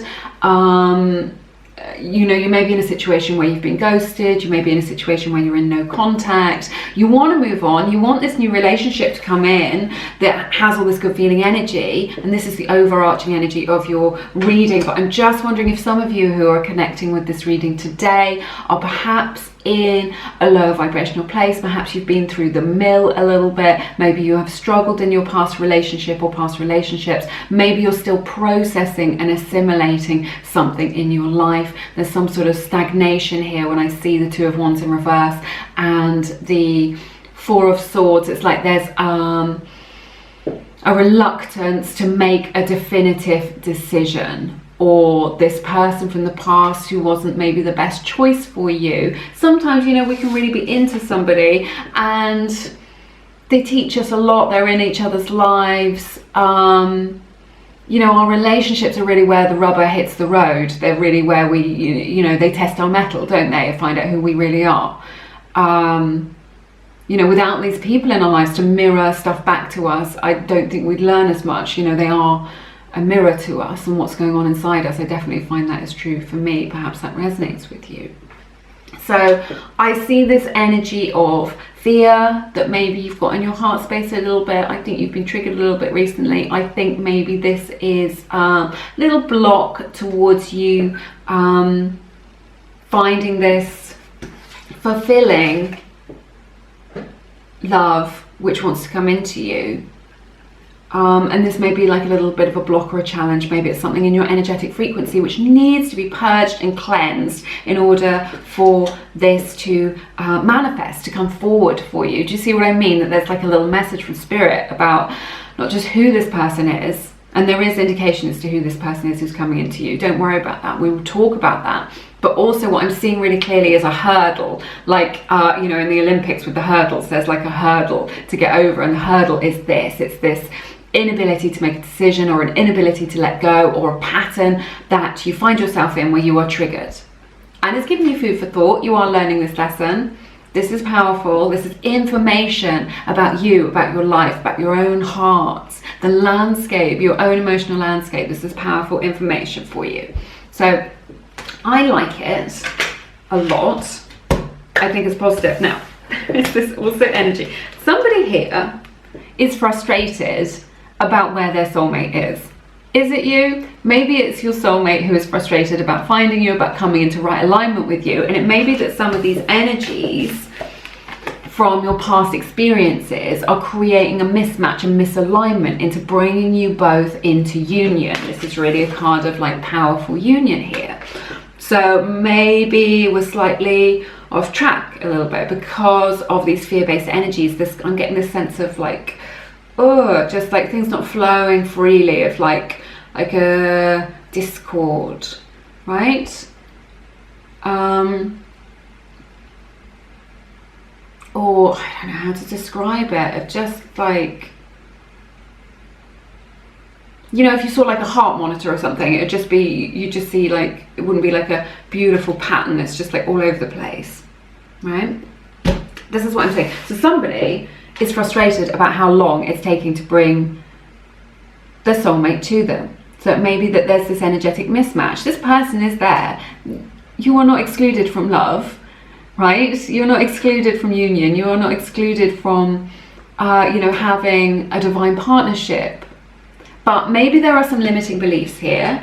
You know, you may be in a situation where you've been ghosted, you may be in a situation where you're in no contact, you want to move on, you want this new relationship to come in that has all this good feeling energy, and this is the overarching energy of your reading. But I'm just wondering if some of you who are connecting with this reading today are perhaps in a lower vibrational place. Perhaps you've been through the mill a little bit, maybe you have struggled in your past relationship or past relationships, maybe you're still processing and assimilating something in your life. There's some sort of stagnation here when I see the Two of Wands in reverse and the Four of Swords. It's like there's a reluctance to make a definitive decision, or this person from the past who wasn't maybe the best choice for you. Sometimes, you know, we can really be into somebody and they teach us a lot, they're in each other's lives. You know, our relationships are really where the rubber hits the road. They're really where we, you know, they test our mettle, don't they, and find out who we really are. You know, without these people in our lives to mirror stuff back to us, I don't think we'd learn as much. You know, they are a mirror to us and what's going on inside us. I definitely find that is true for me. Perhaps that resonates with you. So I see this energy of fear that maybe you've got in your heart space a little bit. I think you've been triggered a little bit recently. I think maybe this is a little block towards you finding this fulfilling love which wants to come into you. And this may be like a little bit of a block or a challenge. Maybe it's something in your energetic frequency which needs to be purged and cleansed in order for this to manifest, to come forward for you. Do you see what I mean? That there's like a little message from Spirit about not just who this person is, and there is indication as to who this person is who's coming into you. Don't worry about that. We will talk about that. But also what I'm seeing really clearly is a hurdle. Like, you know, in the Olympics with the hurdles, there's like a hurdle to get over, and the hurdle is this. It's this inability to make a decision, or an inability to let go, or a pattern that you find yourself in where you are triggered. And it's giving you food for thought. You are learning this lesson. This is powerful. This is information about you, about your life, about your own heart, the landscape, your own emotional landscape. This is powerful information for you. So I like it a lot. I think it's positive. Now, is this also energy? Somebody here is frustrated about where their soulmate is. Is it you? Maybe it's your soulmate who is frustrated about finding you, about coming into right alignment with you. And it may be that some of these energies from your past experiences are creating a mismatch and misalignment into bringing you both into union. This is really a card of like powerful union here. So maybe we're slightly off track a little bit because of these fear-based energies. I'm getting this sense of like, oh, just like things not flowing freely, of like a discord, right? Or I don't know how to describe it, of just like, you know, if you saw like a heart monitor or something, it'd just be, you just see like, it wouldn't be like a beautiful pattern, it's just like all over the place, right? This is what I'm saying. So somebody is frustrated about how long it's taking to bring the soulmate to them. So it may be that there's this energetic mismatch. This person is there. You are not excluded from love, right? You're not excluded from union. You are not excluded from, you know, having a divine partnership. But maybe there are some limiting beliefs here.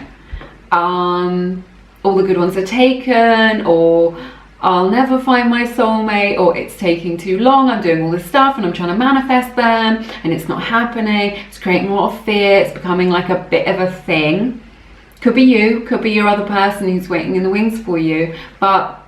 All the good ones are taken, or I'll never find my soulmate, or it's taking too long, I'm doing all this stuff and I'm trying to manifest them and it's not happening. It's creating a lot of fear. It's becoming like a bit of a thing. Could be you, could be your other person who's waiting in the wings for you. But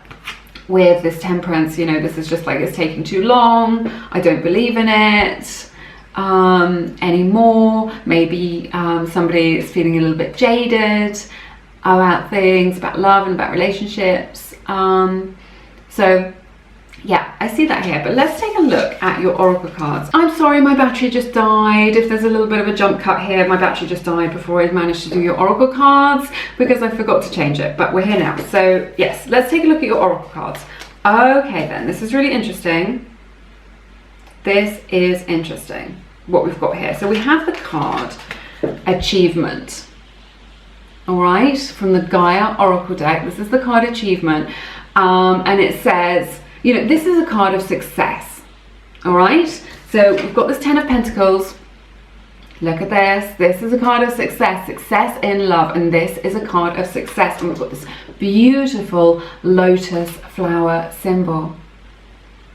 with this Temperance, you know, this is just like, it's taking too long, I don't believe in it anymore. Maybe somebody is feeling a little bit jaded about things, about love and about relationships. So yeah, I see that here, but let's take a look at your oracle cards. I'm sorry, my battery just died. If there's a little bit of a jump cut here, my battery just died before I managed to do your oracle cards because I forgot to change it, but we're here now. So yes, let's take a look at your oracle cards. Okay then, this is really interesting. This is interesting, what we've got here. So we have the card Achievement. All right, from the Gaia Oracle deck. This is the card Achievement. And it says, you know, this is a card of success. All right, so we've got this 10 of Pentacles. Look at this. This is a card of success, success in love. And this is a card of success. And we've got this beautiful lotus flower symbol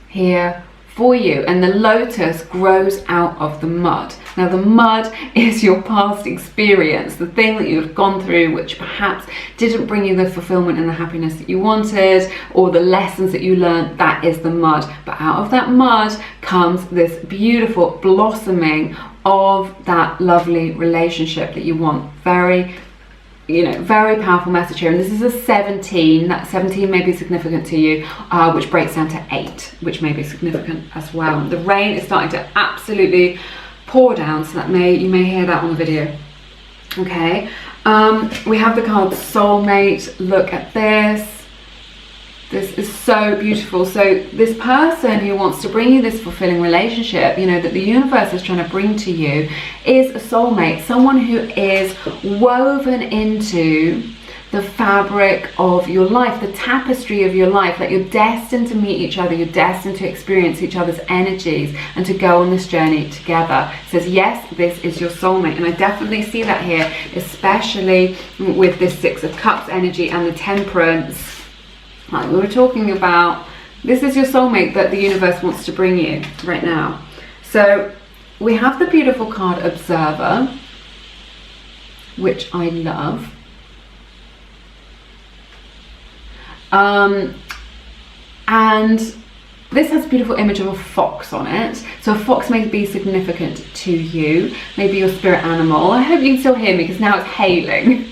here for you, and the lotus grows out of the mud. Now the mud is your past experience, the thing that you've gone through which perhaps didn't bring you the fulfillment and the happiness that you wanted, or the lessons that you learned. That is the mud. But out of that mud comes this beautiful blossoming of that lovely relationship that you want. Very, you know, very powerful message here. And this is a 17. That 17 may be significant to you, which breaks down to 8, which may be significant as well. The rain is starting to absolutely pour down, so that you may hear that on the video. Okay, we have the card Soulmate. Look at this. This is so beautiful. So this person who wants to bring you this fulfilling relationship, you know, that the universe is trying to bring to you, is a soulmate, someone who is woven into the fabric of your life, the tapestry of your life. Like, you're destined to meet each other, you're destined to experience each other's energies and to go on this journey together. It says, yes, this is your soulmate. And I definitely see that here, especially with this 6 of Cups energy and the Temperance. Like we were talking about, this is your soulmate that the universe wants to bring you right now. So we have the beautiful card Observer, which I love. And this has a beautiful image of a fox on it. So a fox may be significant to you, maybe your spirit animal. I hope you can still hear me because now it's hailing.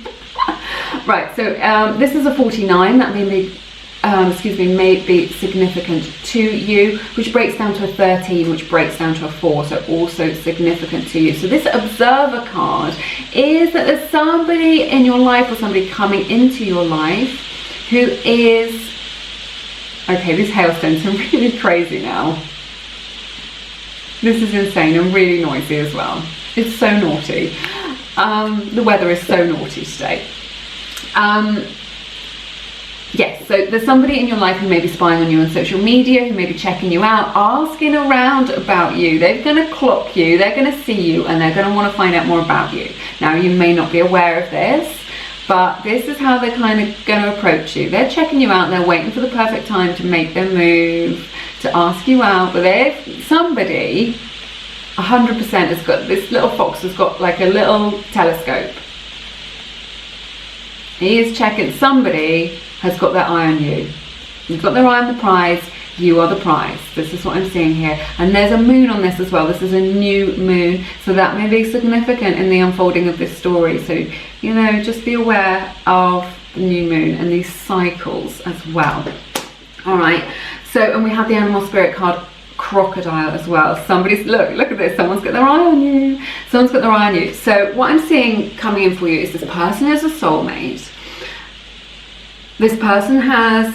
Right, so this is a 49. That may be may be significant to you, which breaks down to a 13, which breaks down to a 4, so also significant to you. So this Observer card is that there's somebody in your life, or somebody coming into your life, who is, okay, these hailstones are really crazy now. This is insane and really noisy as well. It's so naughty. The weather is so naughty today. Yes, so there's somebody in your life who may be spying on you on social media, who may be checking you out, asking around about you. They're going to clock you, they're going to see you, and they're going to want to find out more about you. Now, you may not be aware of this, but this is how they're kind of going to approach you. They're checking you out, they're waiting for the perfect time to make their move, to ask you out. But if somebody 100% has got, this little fox has got like a little telescope. He is checking, somebody has got their eye on you. You've got their eye on the prize, you are the prize. This is what I'm seeing here. And there's a moon on this as well. This is a new moon, so that may be significant in the unfolding of this story. So, you know, just be aware of the new moon and these cycles as well. All right, so, and we have the animal spirit card Crocodile as well. Somebody's, look at this, someone's got their eye on you. Someone's got their eye on you. So what I'm seeing coming in for you is this person is a soulmate. This person has,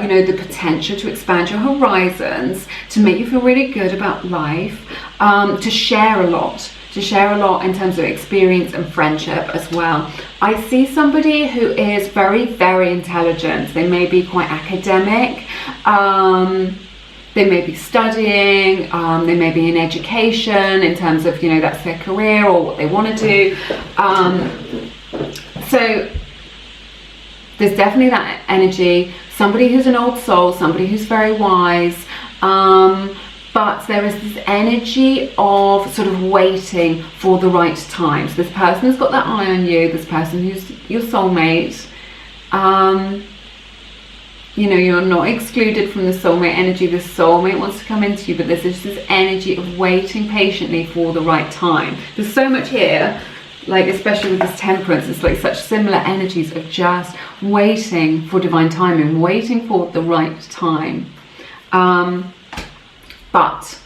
you know, the potential to expand your horizons, to make you feel really good about life, to share a lot. In terms of experience and friendship as well. I see somebody who is very, very intelligent. They may be quite academic. They may be studying. They may be in education in terms of, you know, that's their career or what they want to do. So there's definitely that energy. Somebody who's an old soul, somebody who's very wise. But there is this energy of sort of waiting for the right time. So this person's got that eye on you, this person who's your soulmate. You know, you're not excluded from the soulmate energy. The soulmate wants to come into you, but there's just this energy of waiting patiently for the right time. There's so much here, like especially with this temperance, it's like such similar energies of just waiting for divine timing, waiting for the right time. But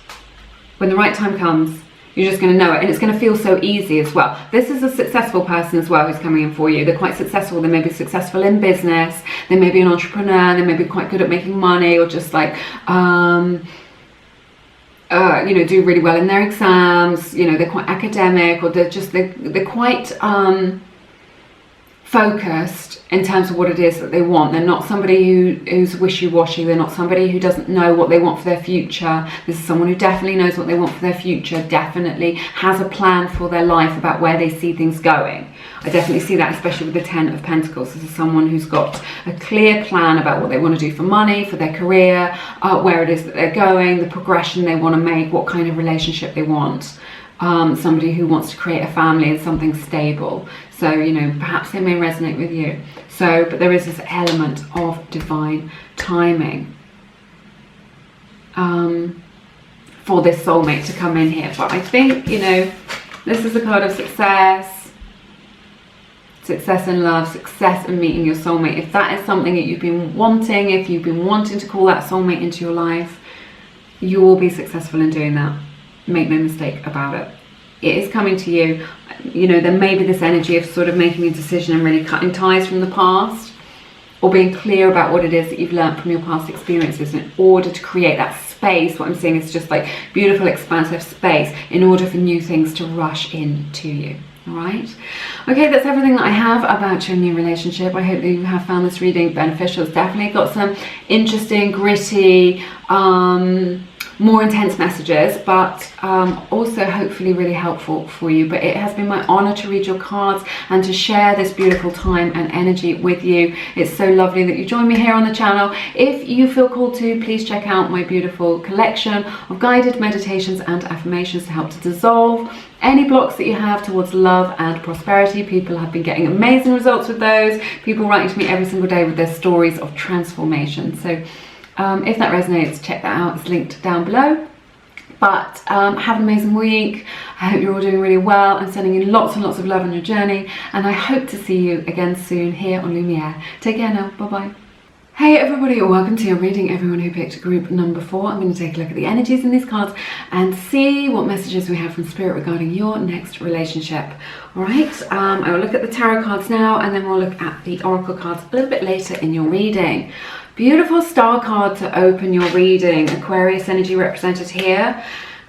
when the right time comes, you're just going to know it, and it's going to feel so easy as well. This is a successful person as well who's coming in for you. They're quite successful. They may be successful in business. They may be an entrepreneur. They may be quite good at making money, or just like, you know, do really well in their exams. You know, they're quite academic, or they're quite focused in terms of what it is that they want. They're not somebody who's wishy-washy. They're not somebody who doesn't know what they want for their future. This is someone who definitely knows what they want for their future, definitely has a plan for their life about where they see things going. I definitely see that, especially with the 10 of Pentacles. This is someone who's got a clear plan about what they want to do for money, for their career, where it is that they're going, the progression they want to make, what kind of relationship they want. Somebody who wants to create a family and something stable. So, you know, perhaps they may resonate with you. So, but there is this element of divine timing for this soulmate to come in here. But I think, you know, this is a card of success in love, success in meeting your soulmate. If that is something that you've been wanting, if you've been wanting to call that soulmate into your life, you will be successful in doing that. Make no mistake about it. It is coming to you. You know, there may be this energy of sort of making a decision and really cutting ties from the past, or being clear about what it is that you've learned from your past experiences in order to create that space. What I'm saying is just like beautiful, expansive space in order for new things to rush into you. All right. Okay, that's everything that I have about your new relationship. I hope that you have found this reading beneficial. It's definitely got some interesting, gritty, more intense messages, but also hopefully really helpful for you. But it has been my honor to read your cards and to share this beautiful time and energy with you. It's so lovely that you join me here on the channel. If you feel called to, please check out my beautiful collection of guided meditations and affirmations to help to dissolve any blocks that you have towards love and prosperity. People have been getting amazing results with those. People writing to me every single day with their stories of transformation. So if that resonates, check that out. It's linked down below. But have an amazing week. I hope you're all doing really well. I'm sending you lots and lots of love on your journey, and I hope to see you again soon here on Lumiere. Take care now. Bye-bye. Hey everybody, welcome to your reading. Everyone who picked group number 4. I'm going to take a look at the energies in these cards and see what messages we have from Spirit regarding your next relationship. All right, I will look at the tarot cards now, and then we'll look at the oracle cards a little bit later in your reading. Beautiful star card to open your reading. Aquarius energy represented here.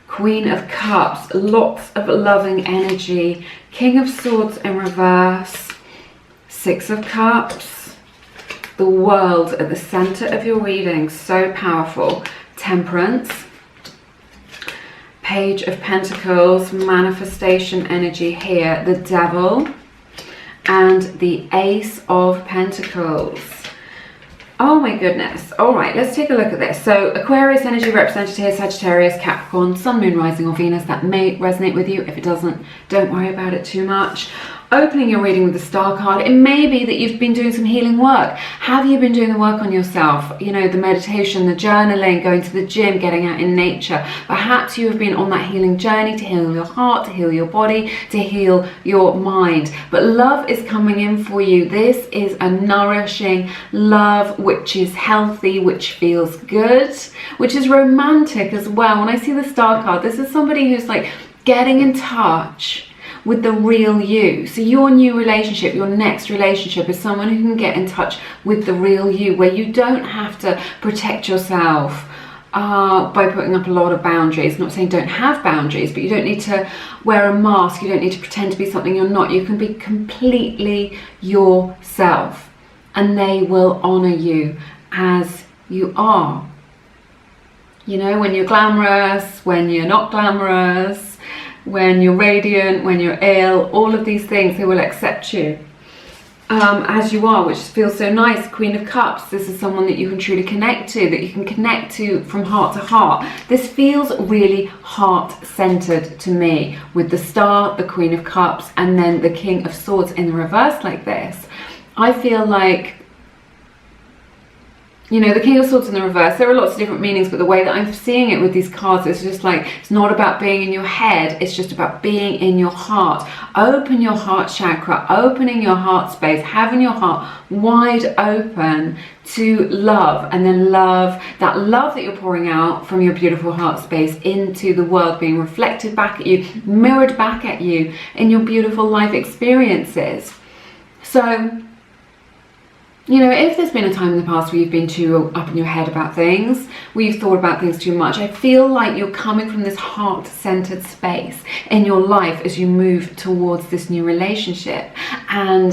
Queen of Cups, lots of loving energy. King of Swords in reverse. 6 of Cups. The World at the center of your reading, so powerful. Temperance. Page of Pentacles, manifestation energy here. The Devil. And the Ace of Pentacles. Oh my goodness. All right, let's take a look at this. So Aquarius energy represented here, Sagittarius, Capricorn, Sun, Moon, Rising or Venus. That may resonate with you. If it doesn't, don't worry about it too much. Opening your reading with the star card, it may be that you've been doing some healing work. Have you been doing the work on yourself? You know, the meditation, the journaling, going to the gym, getting out in nature. Perhaps you have been on that healing journey to heal your heart, to heal your body, to heal your mind. But love is coming in for you. This is a nourishing love, which is healthy, which feels good, which is romantic as well. When I see the star card, this is somebody who's like getting in touch with the real you. So your new relationship, your next relationship, is someone who can get in touch with the real you, where you don't have to protect yourself by putting up a lot of boundaries. I'm not saying don't have boundaries, but you don't need to wear a mask. You don't need to pretend to be something you're not. You can be completely yourself, and they will honor you as you are. You know, when you're glamorous, when you're not glamorous, when you're radiant, when you're ill, all of these things, they will accept you as you are, which feels so nice. Queen of Cups, this is someone that you can truly connect to, that you can connect to from heart to heart. This feels really heart-centered to me, with the Star, the Queen of Cups, and then the King of Swords in the reverse like this. I feel like, you know, the King of Swords in the reverse, there are lots of different meanings, but the way that I'm seeing it with these cards, it's just like, it's not about being in your head, it's just about being in your heart. Open your heart chakra, opening your heart space, having your heart wide open to love, and then love, that love that you're pouring out from your beautiful heart space into the world, being reflected back at you, mirrored back at you in your beautiful life experiences. So, you know, if there's been a time in the past where you've been too up in your head about things, where you've thought about things too much, I feel like you're coming from this heart-centered space in your life as you move towards this new relationship. And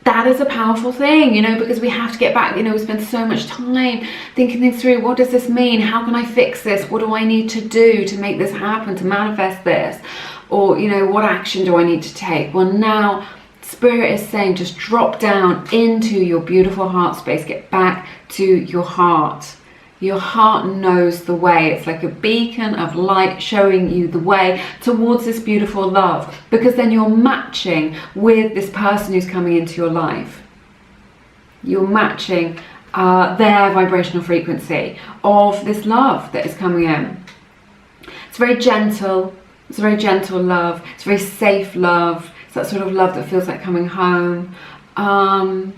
that is a powerful thing, you know, because we have to get back, you know, we spend so much time thinking things through. What does this mean? How can I fix this? What do I need to do to make this happen, to manifest this? Or, you know, what action do I need to take? Well, now Spirit is saying, just drop down into your beautiful heart space. Get back to your heart. Your heart knows the way. It's like a beacon of light showing you the way towards this beautiful love, because then you're matching with this person who's coming into your life. You're matching their vibrational frequency of this love that is coming in. It's very gentle. It's a very gentle love. It's very safe love. It's that sort of love that feels like coming home. And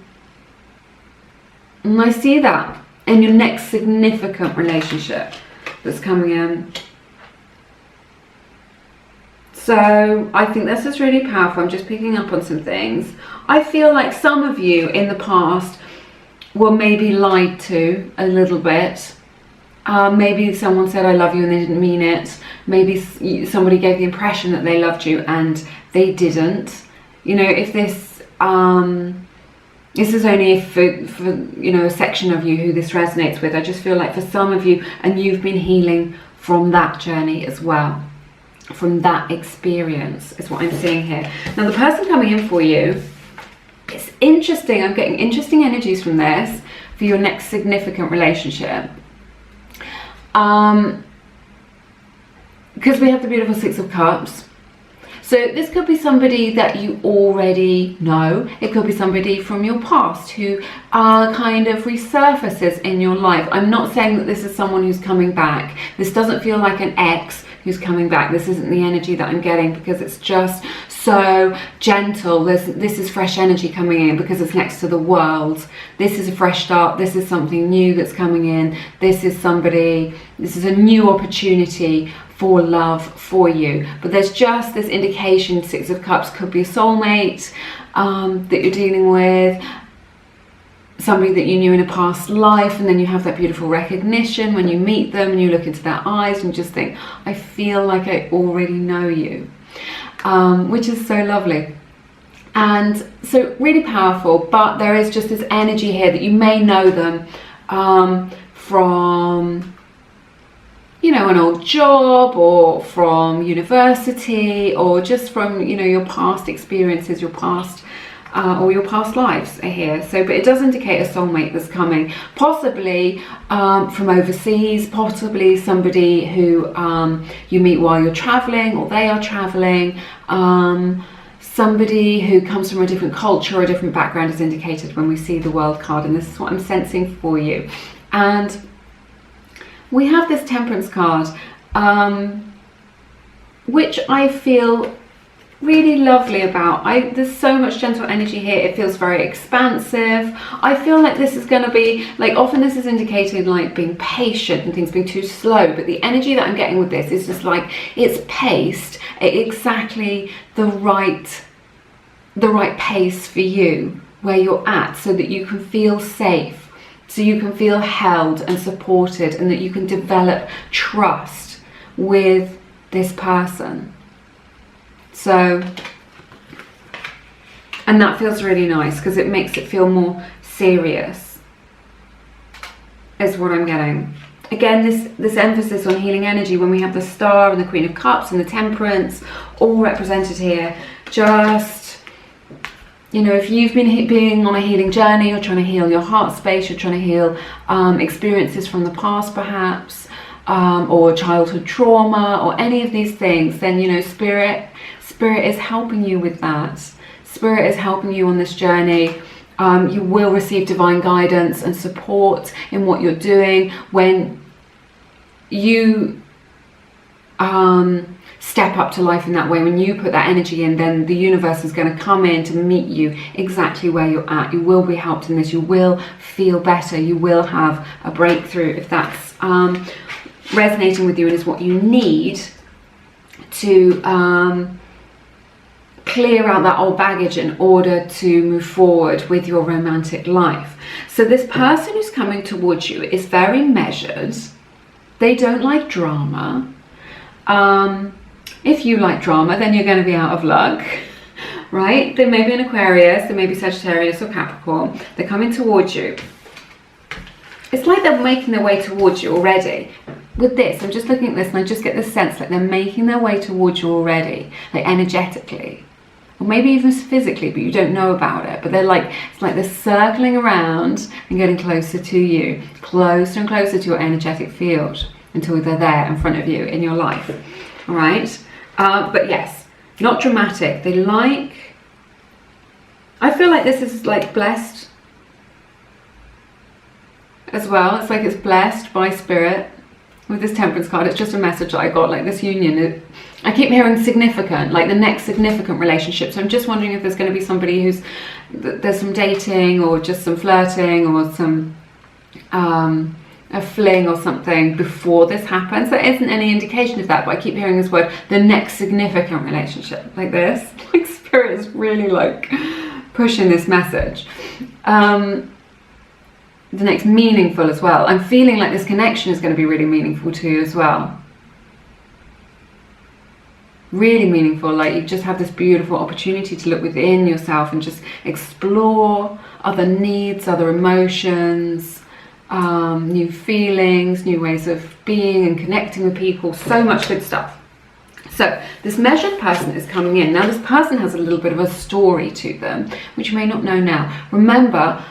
I see that in your next significant relationship that's coming in. So I think this is really powerful. I'm just picking up on some things. I feel like some of you in the past were maybe lied to a little bit. Maybe someone said I love you and they didn't mean it. Maybe somebody gave the impression that they loved you and they didn't. You know, if this is only for you know, a section of you who this resonates with. I just feel like for some of you, and you've been healing from that journey as well, from that experience, is what I'm seeing here. Now the person coming in for you, it's interesting. I'm getting interesting energies from this for your next significant relationship. Because we have the beautiful Six of Cups. So this could be somebody that you already know. It could be somebody from your past who kind of resurfaces in your life. I'm not saying that this is someone who's coming back. This doesn't feel like an ex who's coming back. This isn't the energy that I'm getting, because it's just so gentle. This is fresh energy coming in because it's next to the world. This is a fresh start. This is something new that's coming in. This is a new opportunity for love for you. But there's just this indication, Six of Cups could be a soulmate that you're dealing with, somebody that you knew in a past life, and then you have that beautiful recognition when you meet them and you look into their eyes and just think, I feel like I already know you, which is so lovely. And so really powerful. But there is just this energy here that you may know them from, you know, an old job, or from university, or just from, you know, your past experiences, your past or your past lives are here. So, but it does indicate a soulmate that's coming, possibly from overseas, possibly somebody who you meet while you're traveling, or they are traveling. Somebody who comes from a different culture or a different background is indicated when we see the World card, and this is what I'm sensing for you. And we have this Temperance card, which I feel really lovely about. There's so much gentle energy here. It feels very expansive. I feel like this is going to be like, often this is indicating like being patient and things being too slow, but the energy that I'm getting with this is just like it's paced at exactly the right pace for you, where you're at, so that you can feel safe, so you can feel held and supported, and that you can develop trust with this person. So, and that feels really nice because it makes it feel more serious, is what I'm getting. Again, this emphasis on healing energy, when we have the Star and the Queen of Cups and the Temperance all represented here, just, you know, if you've been being on a healing journey, you're trying to heal your heart space, you're trying to heal experiences from the past perhaps, or childhood trauma, or any of these things, then, you know, Spirit is helping you with that. Spirit is helping you on this journey. You will receive divine guidance and support in what you're doing. When you step up to life in that way, when you put that energy in, then the universe is going to come in to meet you exactly where you're at. You will be helped in this. You will feel better. You will have a breakthrough, if that's resonating with you and is what you need to clear out that old baggage in order to move forward with your romantic life. So this person who's coming towards you is very measured. They don't like drama. If you like drama, then you're going to be out of luck, right? They may be an Aquarius, they may be Sagittarius or Capricorn. They're coming towards you. It's like they're making their way towards you already. With this, I'm just looking at this and I just get this sense like they're making their way towards you already, like energetically, or maybe even physically, but you don't know about it. But they're like, it's like they're circling around and getting closer to you, closer and closer to your energetic field, until they're there in front of you in your life. All right, but yes, not dramatic. They like, I feel like this is like blessed as well. It's like it's blessed by Spirit. With this Temperance card, it's just a message that I got, like this union. I keep hearing significant, like the next significant relationship. So I'm just wondering if there's going to be somebody who's, there's some dating or just some flirting or some a fling or something before this happens. There isn't any indication of that, but I keep hearing this word, the next significant relationship, like this. Like Spirit is really like pushing this message. The next meaningful as well. I'm feeling like this connection is going to be really meaningful to you as well. Really meaningful, like you just have this beautiful opportunity to look within yourself and just explore other needs, other emotions, new feelings, new ways of being and connecting with people. So much good stuff. So this measured person is coming in. Now this person has a little bit of a story to them, which you may not know now. Remember,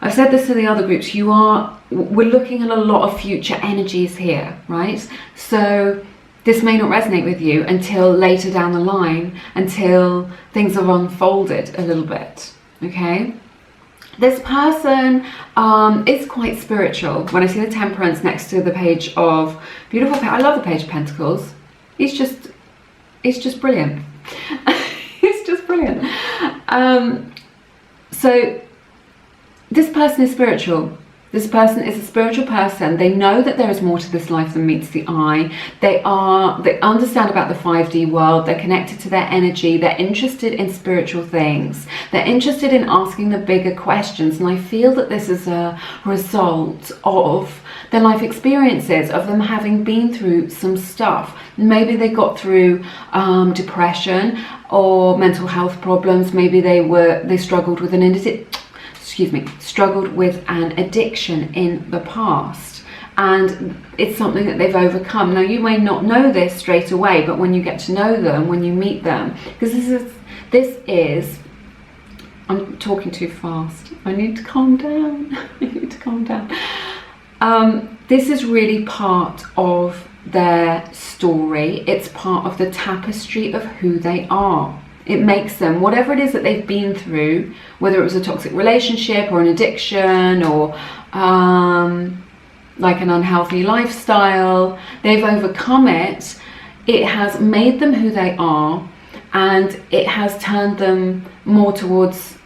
I've said this to the other groups, we're looking at a lot of future energies here, right? So this may not resonate with you until later down the line, until things have unfolded a little bit, okay? This person is quite spiritual. When I see the Temperance next to the page of beautiful, I love the Page of Pentacles. It's just brilliant. It's just brilliant. So this person is spiritual. This person is a spiritual person. They know that there is more to this life than meets the eye. They understand about the 5D world. They're connected to their energy. They're interested in spiritual things. They're interested in asking the bigger questions. And I feel that this is a result of their life experiences, of them having been through some stuff. Maybe they got through depression or mental health problems. Maybe they struggled with struggled with an addiction in the past, and it's something that they've overcome. Now you may not know this straight away, but when you get to know them, when you meet them, because this is I'm talking too fast, I need to calm down. I need to calm down. This is really part of their story. It's part of the tapestry of who they are. It makes them, whatever it is that they've been through, whether it was a toxic relationship or an addiction or like an unhealthy lifestyle, they've overcome it. It has made them who they are, and it has turned them more towards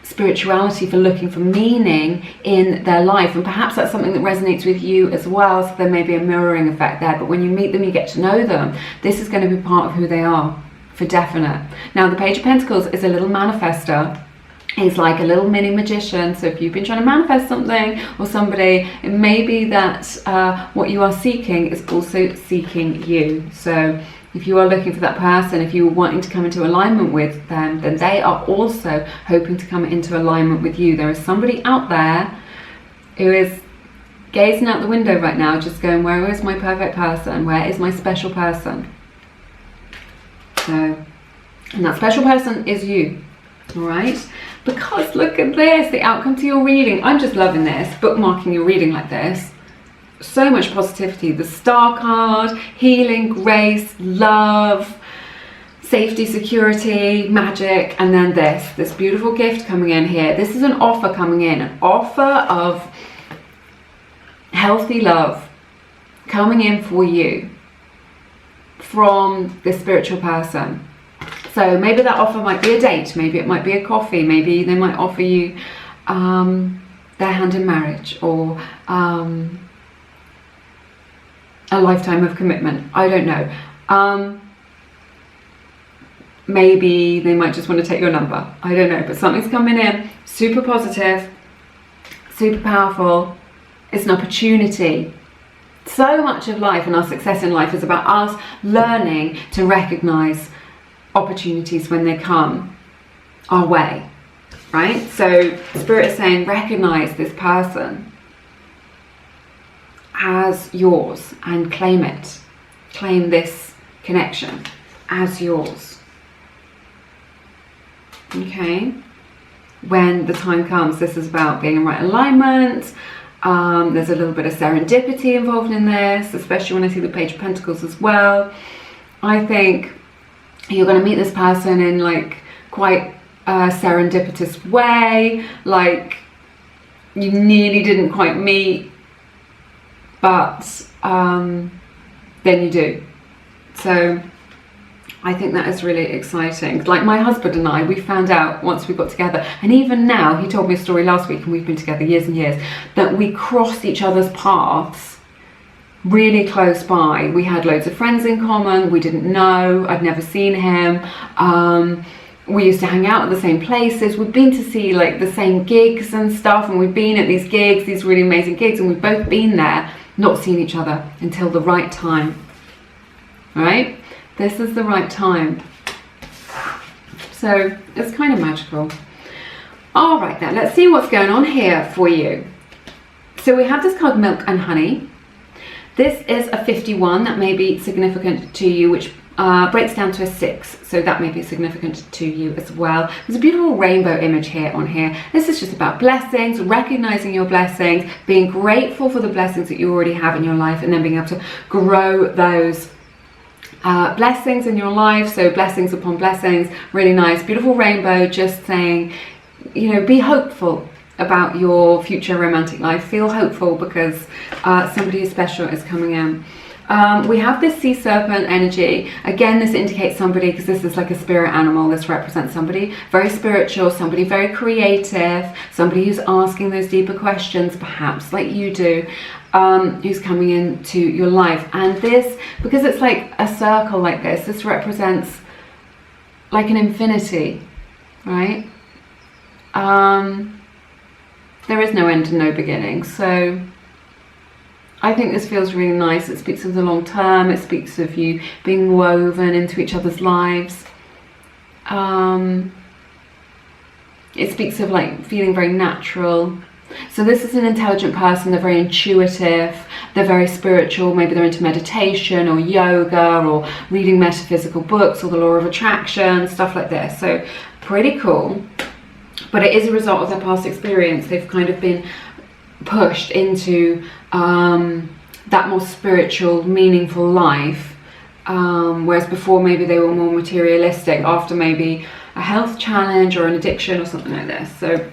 spirituality, for looking for meaning in their life. And perhaps that's something that resonates with you as well, so there may be a mirroring effect there. But when you meet them, you get to know them, this is going to be part of who they are, for definite. Now the Page of Pentacles is a little manifester. He's like a little mini magician. So if you've been trying to manifest something or somebody, it may be that what you are seeking is also seeking you. So if you are looking for that person, if you're wanting to come into alignment with them, then they are also hoping to come into alignment with you. There is somebody out there who is gazing out the window right now, just going, where is my perfect person? Where is my special person? So, and that special person is you, all right? Because look at this, the outcome to your reading. I'm just loving this, bookmarking your reading like this. So much positivity. The Star card, healing, grace, love, safety, security, magic, and then this beautiful gift coming in here. This is an offer coming in, an offer of healthy love coming in for you from the spiritual person. So maybe that offer might be a date, maybe it might be a coffee, maybe they might offer you their hand in marriage, or a lifetime of commitment. I don't know. Maybe they might just want to take your number. I don't know, but something's coming in super positive, super powerful. It's an opportunity. So much of life and our success in life is about us learning to recognize opportunities when they come our way, right? So Spirit is saying, recognize this person as yours and claim it. Claim this connection as yours. Okay? When the time comes, this is about being in right alignment. There's a little bit of serendipity involved in this, especially when I see the Page of Pentacles as well. I think you're going to meet this person in like quite a serendipitous way, like you nearly didn't quite meet, but then you do. So I think that is really exciting. Like my husband and I, we found out once we got together, and even now, he told me a story last week, and we've been together years and years, that we crossed each other's paths really close by. We had loads of friends in common. We didn't know. I'd never seen him. We used to hang out at the same places. We've been to see like the same gigs and stuff, and we've been at these gigs, these really amazing gigs, and we've both been there, not seen each other until the right time. All right? This is the right time. So it's kind of magical. All right then, let's see what's going on here for you. So we have this card, Milk and Honey. This is a 51, that may be significant to you, which breaks down to a 6, so that may be significant to you as well. There's a beautiful rainbow image here on here. This is just about blessings, recognizing your blessings, being grateful for the blessings that you already have in your life, and then being able to grow those blessings in your life. So blessings upon blessings, really nice, beautiful rainbow, just saying, you know, be hopeful about your future romantic life. Feel hopeful because somebody special is coming in. We have this sea serpent energy. Again, this indicates somebody, because this is like a spirit animal, this represents somebody very spiritual, somebody very creative, somebody who's asking those deeper questions, perhaps like you do, who's coming into your life. And this, because it's like a circle like this represents like an infinity, right? There is no end and no beginning. So I think this feels really nice. It speaks of the long term. It speaks of you being woven into each other's lives. It speaks of like feeling very natural. So this is an intelligent person. They're very intuitive. They're very spiritual. Maybe they're into meditation or yoga or reading metaphysical books or the law of attraction, stuff like this. So pretty cool. But it is a result of their past experience. They've kind of been pushed into that more spiritual, meaningful life, whereas before maybe they were more materialistic after maybe a health challenge or an addiction or something like this. So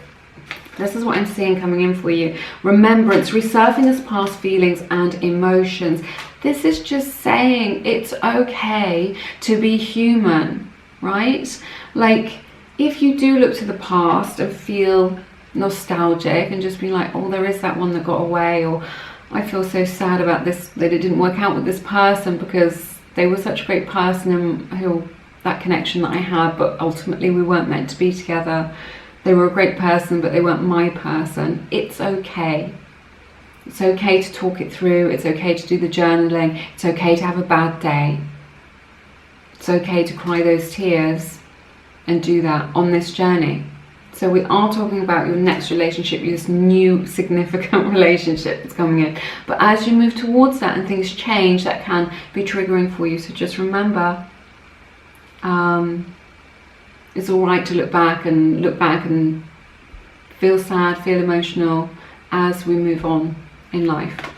this is what I'm seeing coming in for you. Remembrance, resurfacing past feelings and emotions. This is just saying it's okay to be human. right? Like, if you do look to the past and feel nostalgic and just be like, oh, there is that one that got away, or I feel so sad about this, that it didn't work out with this person because they were such a great person and who that connection that I had, but ultimately we weren't meant to be together. They were a great person, but they weren't my person. It's okay. It's okay to talk it through. It's okay to do the journaling. It's okay to have a bad day. It's okay to cry those tears and do that on this journey. So we are talking about your next relationship, this new significant relationship that's coming in. But as you move towards that and things change, that can be triggering for you. So just remember, it's all right to look back and feel sad, feel emotional as we move on in life.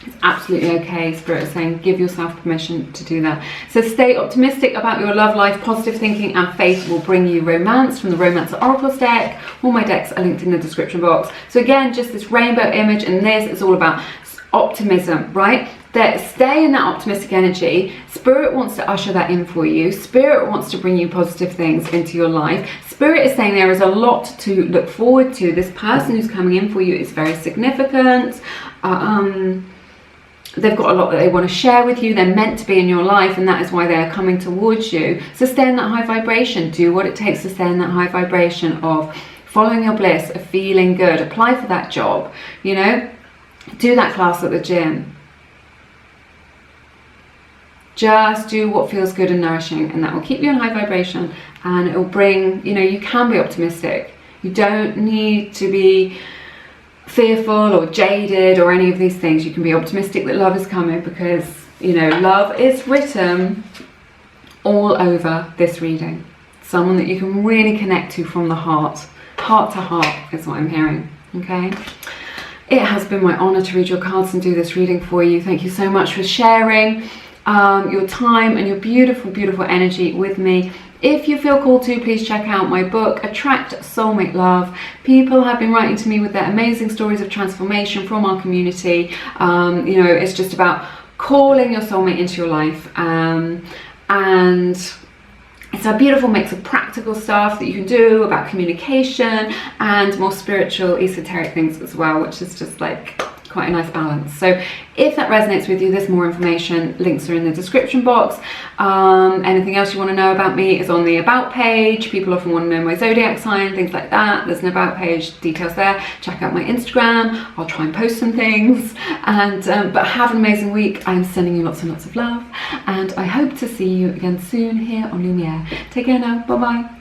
It's absolutely okay. Spirit is saying give yourself permission to do that. So stay optimistic about your love life. Positive thinking and faith will bring you romance from the Romance Oracles deck. All my decks are linked in the description box. So again, just this rainbow image, and this is all about optimism, right? Stay in that optimistic energy. Spirit wants to usher that in for you. Spirit wants to bring you positive things into your life. Spirit is saying there is a lot to look forward to. This person who's coming in for you is very significant. They've got a lot that they want to share with you. They're meant to be in your life, and that is why they are coming towards you. So stay in that high vibration. Do what it takes to stay in that high vibration of following your bliss, of feeling good. Apply for that job, you know, do that class at the gym. Just do what feels good and nourishing, and that will keep you in high vibration, and it will bring, you know, you can be optimistic. You don't need to be fearful or jaded or any of these things. You can be optimistic that love is coming, because, you know, love is written all over this reading. Someone that you can really connect to from the heart to heart is what I'm hearing. Okay, it has been my honor to read your cards and do this reading for you. Thank you so much for sharing your time and your beautiful energy with me. If you feel called to, please check out my book, Attract Soulmate Love. People have been writing to me with their amazing stories of transformation from our community. You know, it's just about calling your soulmate into your life. And it's a beautiful mix of practical stuff that you can do about communication and more spiritual, esoteric things as well, which is just like quite a nice balance. So if that resonates with you, there's more information. Links are in the description box. Anything else you want to know about me is on the about page. People often want to know my zodiac sign, things like that. There's an about page, details there. Check out my Instagram. I'll try and post some things. And but have an amazing week. I'm sending you lots and lots of love, and I hope to see you again soon here on Lumiere. Take care now. Bye bye.